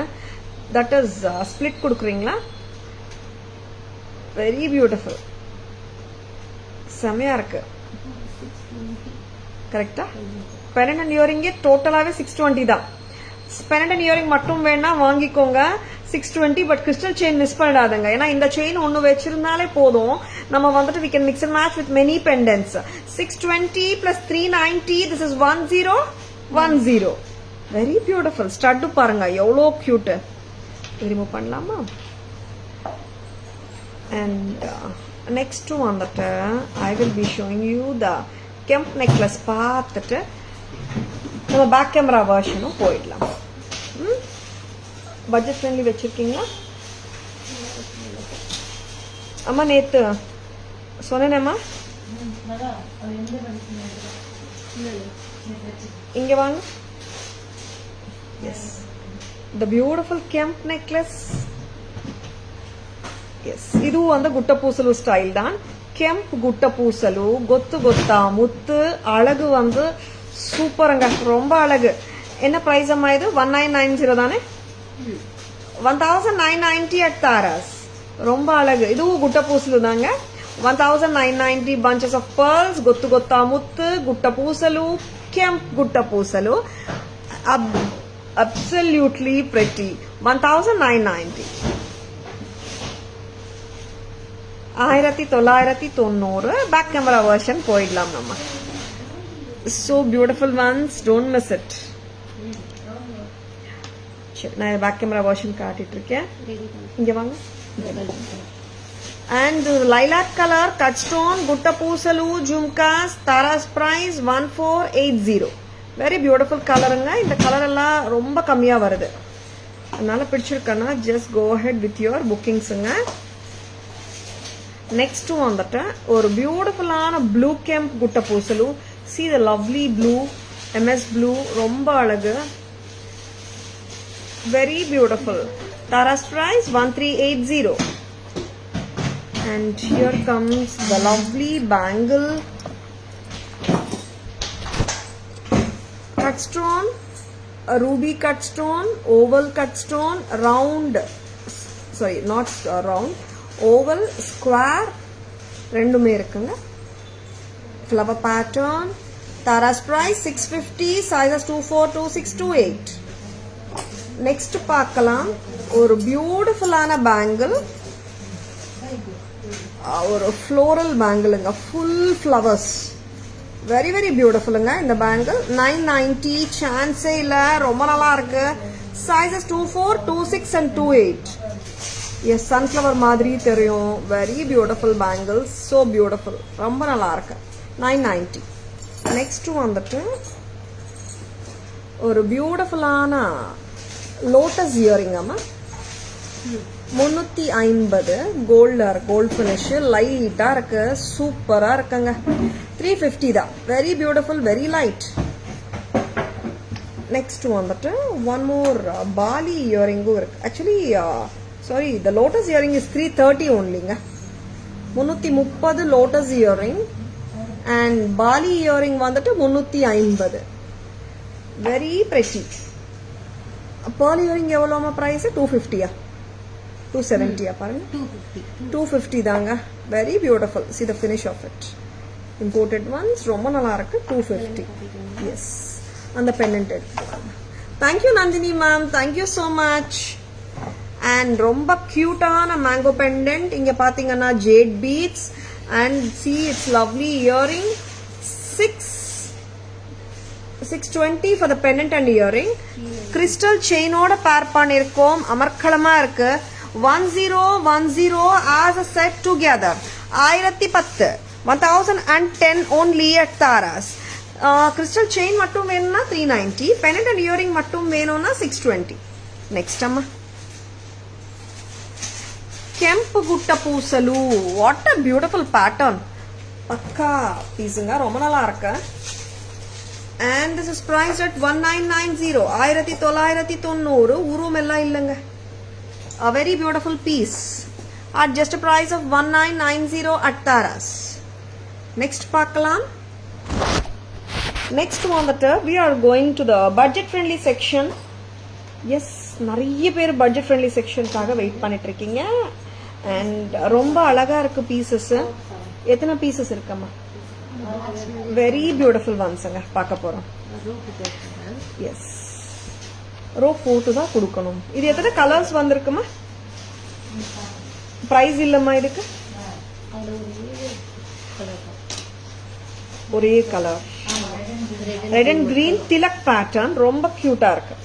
தட் இஸ் ஸ்பிளிட் கொடுக்குறீங்களா? வெரி பியூட்டிஃபுல், செமையா இருக்கு. கரெக்டா? பெனண்ட் அண்ட் இயரிங்கே டோட்டலாவே 620 தான். பெனண்ட் அண்ட் இயரிங் மட்டும் வேணா வாங்கிக்கோங்க 620. பட் கிறிஸ்டல் செயின் மிஸ் பண்ணிடாதுங்க. ஏன்னா இந்த செயின் ஒன்னு வச்சிருந்தாலே போதும், நம்ம வந்துட்டு we can mix and match with many pendants. 620 plus 390, this is 1010. Very beautiful. Stud பாருங்க எவ்வளோ கியூட். ரிமூவ் பண்ணலாமா? அண்ட் நெக்ஸ்ட் வந்துட்டு I will be showing you the kemp necklace. பார்த்துட்டு நம்ம பேக் கேமரா வெர்ஷனும் போயிடலாம். பட்ஜெட் ஃப்ரெண்ட்லி வச்சிருக்கீங்களா அம்மா? நேத்து சொன்னேனேம்மா, இங்க வாங்க. Yes, the beautiful kemp necklace. Yes, இதுவும் வந்து குட்ட பூசலு ஸ்டைல் தான். கெம்ப் குட்ட பூசலு, கொத்தா முத்து, அழகு வந்து சூப்பருங்க, ரொம்ப அழகு. என்ன பிரைஸ் அம்மா இது? 1990 தானே? 1990 at Tara's. ரொம்ப அழகு. இதுவும் குட்ட பூசலு தாங்க. 1990. bunches of pearls, கொத்தா முத்து, குட்ட pusalu, kemp gutta pusalu. absolutely pretty. 1990. 1990. Back camera version போயிடலாம் நம்ம. so beautiful ones, don't miss it. சரி, நான் பேக் கேமரா வெர்ஷன் காட்டிட்டு இருக்கேன். இங்க வாங்க. and lilac color, cut stone, gutta பூசலு, jhumkas. Tara's price 1480. very beautiful கலருங்க. இந்த கலர் எல்லாம் ரொம்ப கம்மியா வருது, அதனால பிடிச்சிருக்கனா just go ahead with your bookings-ங்க. நெக்ஸ்ட் வந்துட்டு ஒரு பியூட்டிஃபுல்லான blue கெம்ப் gutta பூசலு. see the lovely blue, ms blue, ரொம்ப அழகு, very beautiful. Tara's price 1380. and here comes the lovely bangle, cut stone, a ruby cut stone, oval cut stone, round, sorry not round, oval, square, ரெண்டுமே இருக்குங்க. flower pattern. Tara's price 650, sizes 24, 26, 28. Next பார்க்கலாம் ஒரு பியூட்டிஃபுல்லான பேங்கிள், ஒரு ஃப்ளோரல் பேங்கிளுங்க, ஃபுல் ஃப்ளவர்ஸ், வெரி வெரி பியூட்டிஃபுல்லுங்க இந்த பேங்கிள். 990, சான்ஸே இல்ல, ரொம்ப நல்லா இருக்கு. Sizes 24, 26 and 28. எஸ், சன்ஃப்ளவர் மாதிரி தெரியும். Very beautiful bangles, so beautiful, ரொம்ப நல்லா இருக்கு. 990. நெக்ஸ்ட் வந்துட்டு ஒரு பியூட்டிஃபுல்லான லோட்டஸ் இயரிங் அம்மா. 350 கோல்ட் ஃபினிஷ் லைட்டா இருக்கு சூப்பரா இருக்குங்க 350 தான் very beautiful very light next வந்துட்டு ஒன் மோர் பாலி இயரிங்கும் இருக்கு actually sorry the lotus earring is 330 ஒன்லிங்க 330 லோட்டஸ் இயரிங் அண்ட் பாலி இயரிங் வந்துட்டு 350 வெரி பிரெட்டி பேர்ல் இயரிங் எவ்வளோமா ப்ரைஸ் 250 270 பாருங்க 250 தாங்க very beautiful see the finish of it imported ones ரொம்ப நல்லா இருக்கு 250 yes அந்த pendant எடுத்துக்கலாம் thank you Nandini ma'am thank you so much and ரொம்ப கியூட்டான மேங்கோ pendant இங்க பாத்தீங்கன்னா jade beads and see its lovely earring 620 for the pendant and earring crystal chain ஓட pair பண்ணிருக்கோம் அமர்க்களமா இருக்கு 1010 as a set together 1010 only at Taras crystal chain மட்டும் வேணும்னா 390 pendant and earring மட்டும் வேணும்னா 620 next அம்மா கெம்பு குட்ட பூசலு what a beautiful pattern பக்கா பீஸுங்க ரொம்ப நல்லா இருக்கு and this is priced at 1990 1990 உருவம் எல்லாம் இல்லைங்க a very beautiful piece at just a price of 1990 at Taras next பார்க்கலாம் next வந்துட்டு we are going to the budget friendly section yes நிறைய பேர் budget friendly sectionக்காக வெயிட் பண்ணிட்டு இருக்கீங்க and ரொம்ப அழகா இருக்கு பீசஸ் எத்தனை பீசஸ் இருக்கம்மா வெரி பியூட்டிஃபுல் ஒன்ஸ்ங்க பார்க்க போறோம் எஸ் ரோ 4 தான் கொடுக்கணும் இது எத்தனை கலர்ஸ் வந்திருக்குமா பிரைஸ் இல்லம்மா இதுக்கு ஒரே colour red and green Tilak pattern ரொம்ப கியூட்டா இருக்கு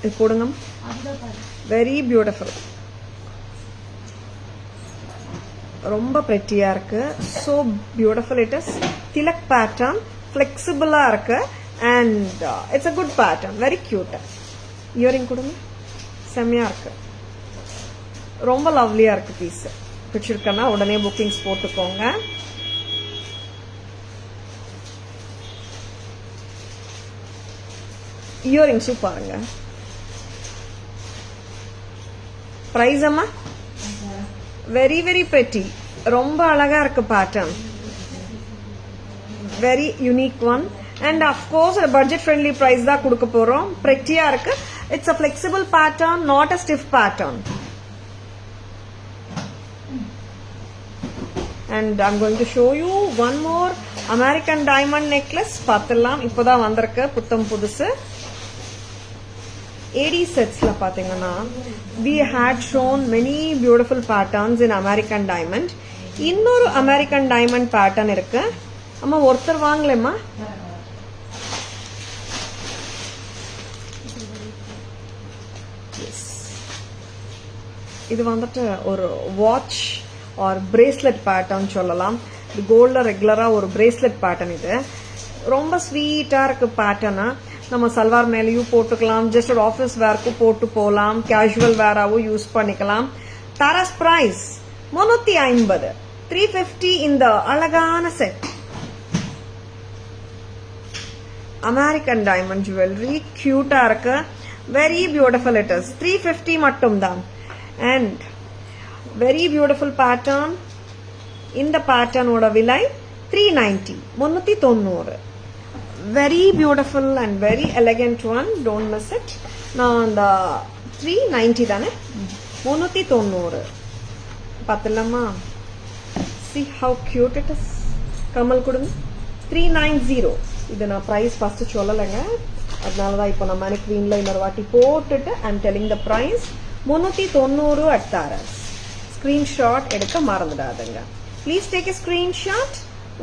இது போடுங்க வெரி பியூட்டிஃபுல் ரொம்ப பிரெட்டியா இருக்கு so beautiful it is tilak pattern ஃபிளெக்சிபிளா இருக்கு and it's a good pattern very cute earring கொடுங்க செமையா இருக்கு ரொம்ப லவ்லியா இருக்கு பீஸ் பிடிச்சிருக்கனா உடனே புக்கிங்ஸ் போட்டுக்கோங்க இயரிங்ஸ் பாருங்க பிரைஸ் அம்மா வெரி வெரி pretty ரொம்ப அழகா இருக்கு pattern very unique one and of course a budget friendly price da kudukka porom prettiya irukku it's a flexible pattern not a stiff pattern and I'm going to show you one more American diamond necklace paathalam ipoda vandirukku puttam pudusu AD sets la pathingana we had shown many beautiful patterns in American diamond இன்னொரு American diamond pattern இருக்கு அம்மா ஒருத்தர் வாங்கலமா இது வந்துட்டு ஒரு வாட்ச் ஆர் பிரேஸ்லெட் பேட்டர்ன் சொல்லலாம் இது கோல்ட்ல ரெகுலரா ஒரு பிரேஸ்லெட் பேட்டர்ன் இது ரொம்ப ஸ்வீட்டா இருக்கு பேட்டர்னா நம்ம சல்வார் மேலேயும் போட்டுக்கலாம் ஜஸ்ட் ஒரு ஆஃபீஸ் வேர்க்கும் போட்டு போகலாம் கேஷுவல் வேராவும் யூஸ் பண்ணிக்கலாம் தாராஸ் பிரைஸ் 350 350 இந்த அழகான செட் அமெரிக்கன் டைமண்ட் ஜுவல்லரி கியூட்டா இருக்கு வெரி பியூட்டிஃபுல் இட் இஸ் 350 மட்டும் தான் and very beautiful pattern இந்த pattern ஓட விலை 390 very beautiful and very elegant one don't miss it நான் அந்த 390 தானே 390 பார்த்தலாமா see how cute it is Kamal கொடுங்க 390 இது நான் price first சொல்லலைங்க அதனால தான் இப்போ நான் மேனிக்வீன்ல இன்னொரு வாட்டி போட்டுட்டு I'm telling the price 390 at Taras screenshot எடுக்க மறந்துடாதீங்க please take a screenshot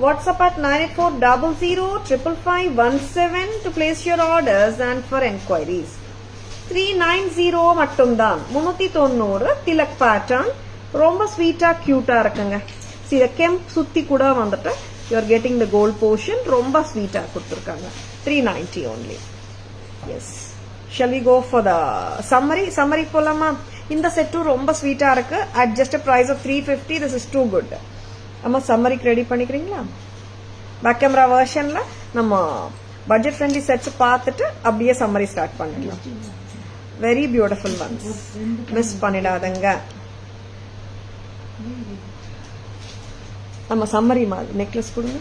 WhatsApp at 94005517 to place your orders and for enquiries 390 மட்டும்தான் 390 திலக் பேட்டர்ன் ரொம்ப ஸ்வீட்டா கியூட்டா இருக்குங்க see the kemp சுத்தி கூட வந்துட்டு you are getting the gold portion ரொம்ப ஸ்வீட்டா கொடுத்திருக்காங்க 390 only yes shall we go for the summary போலாமா இந்த செட்டும் ரொம்ப ஸ்வீட்டா இருக்கு. at just a price of 350. this is too good. அம்மா சம்மரிக்கு ரெடி பண்ணிக்கிறீங்களா? பேக் கேமரா வெர்ஷன்ல நம்ம பட்ஜெட் ஃப்ரெண்ட்லி செட்ஸ் பார்த்துட்டு அப்படியே சம்மரி ஸ்டார்ட் பண்ணிடலாம். வெரி பியூட்டிஃபுல் ஒன்ஸ், மிஸ் பண்ணிடாதங்க. நம்ம சம்மரி மாதிரி நெக்லஸ் கொடுங்க.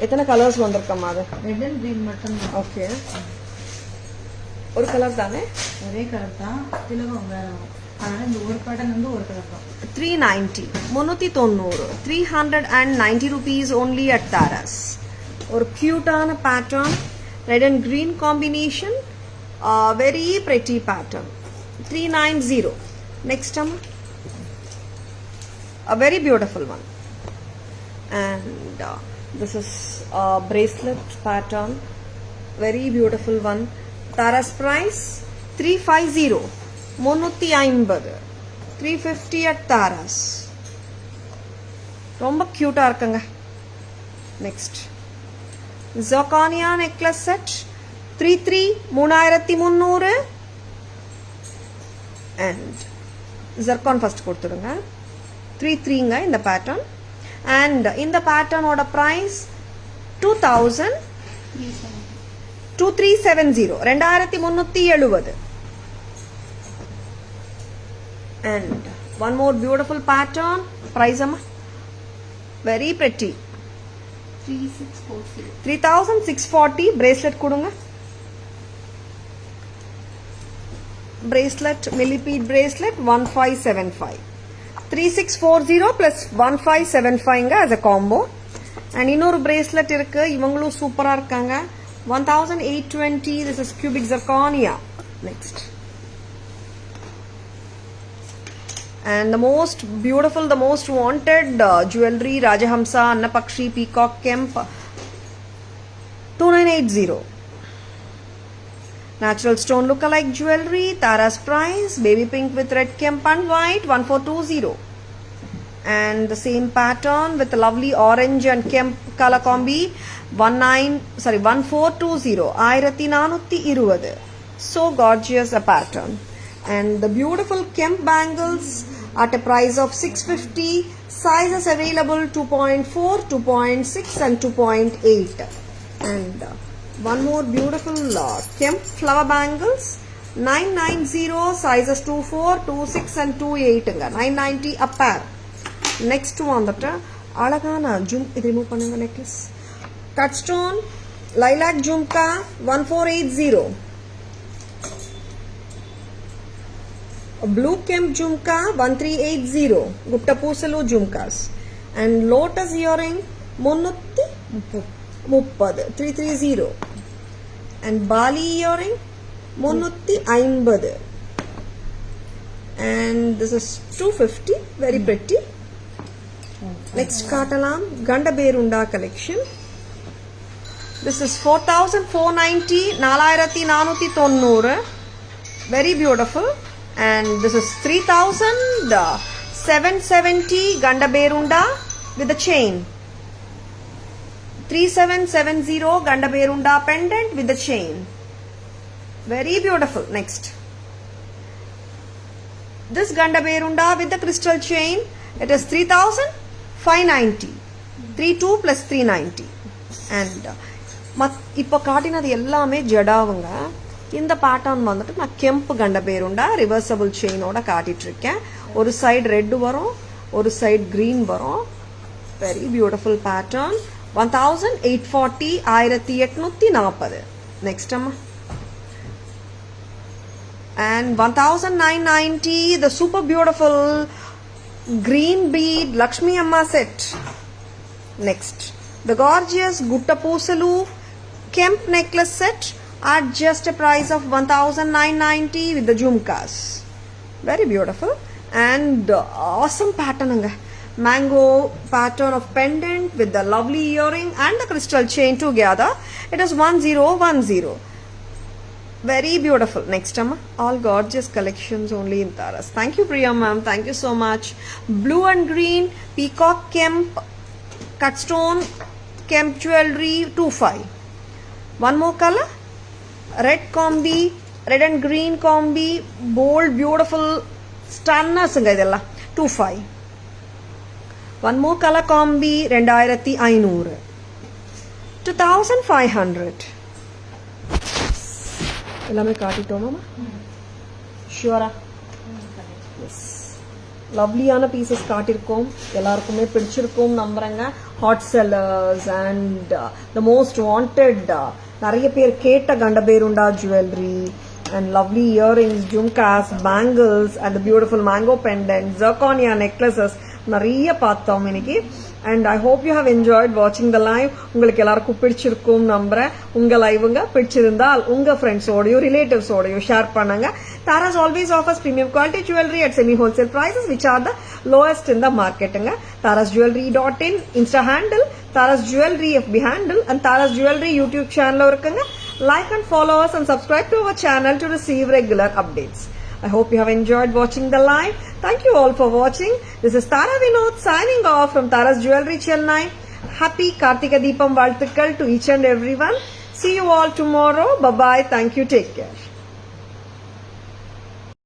எத்தனை கலர்ஸ் வந்திருக்கம்மா? அது ரெட் அண்ட் கிரீன் மட்டும் தான். ஓகே, ஒரு கலர் தானே? ஒரே கலர் தான், திலகம் வேற வரும். அதனால இந்த ஒரு பேட்டர்ன் வந்து ஒரு கலர் தான். 390 390 390 rupees only at Taras. ஒரு கியூட்டான pattern, red and green combination, very pretty pattern. 390. next a very beautiful one, and this is a bracelet pattern, very beautiful one. Taras price 350, 350, 350 at Taras. ரொம்ப கியூட்டா இருக்குங்க. நெக்ஸ்ட் ஜோகானியா necklace set 3300 and zircon first கொடுத்துடுங்க. 33ங்க இந்த பேட்டர்ன். அண்ட் இந்த பேட்டர்னோட price 2370, 2370. and one more beautiful pattern. price amma very pretty 3640. 3640. bracelet கொடுங்க. bracelet millipede bracelet 1575. 3640 plus 1575 as a combo. and இன்னொரு bracelet இருக்கு, இவங்களும் சூப்பரா இருக்காங்க. 1820. this is cubic zirconia. next, and the most beautiful, the most wanted jewelry, Rajahamsa Annapakshi Peacock Kemp 2980. natural stone look-alike jewelry. Taras price baby pink with red kemp and white 1420. and the same pattern with a lovely orange and kemp color combi 1420. 1420. so gorgeous a pattern. and the beautiful kemp bangles at a price of 650. sizes available 2.4, 2.6 and 2.8. and one more beautiful kemp flower bangles 990. sizes 24, 26 and 28. 990 a pair. next one that alagana இது ரிமூவ் பண்ணுங்க. Necklace cut stone lilac jhumka 1480. blue kemp jhumka 1380. gupta poosalu jhumkas. and lotus earring 330. 330. and bali earring 350. and this is 250. very pretty. next kaatalam ganda berunda collection. this is 4490. 4490. very beautiful. and this is 3770 ganda berunda with the chain. 3770 ganda berunda pendant with the chain. very beautiful. next, this ganda berunda with the crystal chain, it is 3590. 32 plus 390. and இப்போ காட்டினது எல்லாமே ஜடாவுங்க. இந்த பேட்டர்ன் வந்துட்டு நான் கெம்ப் கண்ட பேருண்டா ரிவர்சபிள் செயினோட காட்டிட்டு இருக்கேன். ஒரு சைடு ரெட் வரும், ஒரு சைடு கிரீன் வரும். Very beautiful pattern. 1840. 1840. நெக்ஸ்ட் அம்மா, and 1990. the super beautiful green bead Lakshmi Amma set. next, the gorgeous Gutta Poosalu Kemp necklace set at just a price of 1990 with the jhumkas. very beautiful. and awesome pattern anga. mango pattern of pendant with the lovely earring and the crystal chain together. it is 1010. very beautiful. next amma, all gorgeous collections only in Taras. thank you Priya ma'am, thank you so much. blue and green peacock kemp cut stone kemp jewelry 25. one more color red combi, red and green combi, bold, beautiful, stunners idella 25. One more color combi 2500, 2500. எல்லாமே காட்டிட்டோமா? ஷூரா? எஸ், லவ்லியான பீசஸ் காட்டியிருக்கோம், எல்லாருக்குமே பிடிச்சிருக்கும் நம்புறேங்க. Hot sellers and the most wanted, நிறைய பேர் கேட்ட Gandaberunda jewellery and lovely earrings, jhumkas, bangles and the beautiful mango pendants, zirconia necklaces நிறைய பார்த்தோம் இன்னைக்கு. And I hope you have enjoyed watching the live. உங்களுக்கு எல்லாருக்கும் பிடிச்சிருக்கும் நம்புறேன். உங்க லைவுங்க பிடிச்சிருந்தால் உங்க ஃப்ரெண்ட்ஸ் ஓடையோ ரிலேட்டிவ்ஸ் ஓடையோ ஷேர் பண்ணுங்க. Taras always offers premium quality jewelry at semi wholesale prices which are the lowest in the market. tarasjewelry.in Insta handle, Taras Jewelry FB handle and Taras Jewelry YouTube channel இருக்குங்க. Like and follow us and subscribe to our channel to receive regular updates. I hope you have enjoyed watching the live. Thank you all for watching. This is Tara Vinod signing off from Taras Jewelry Chennai. Happy Kartika Deepam Valthukal to each and everyone. See you all tomorrow. Bye bye. Thank you. Take care.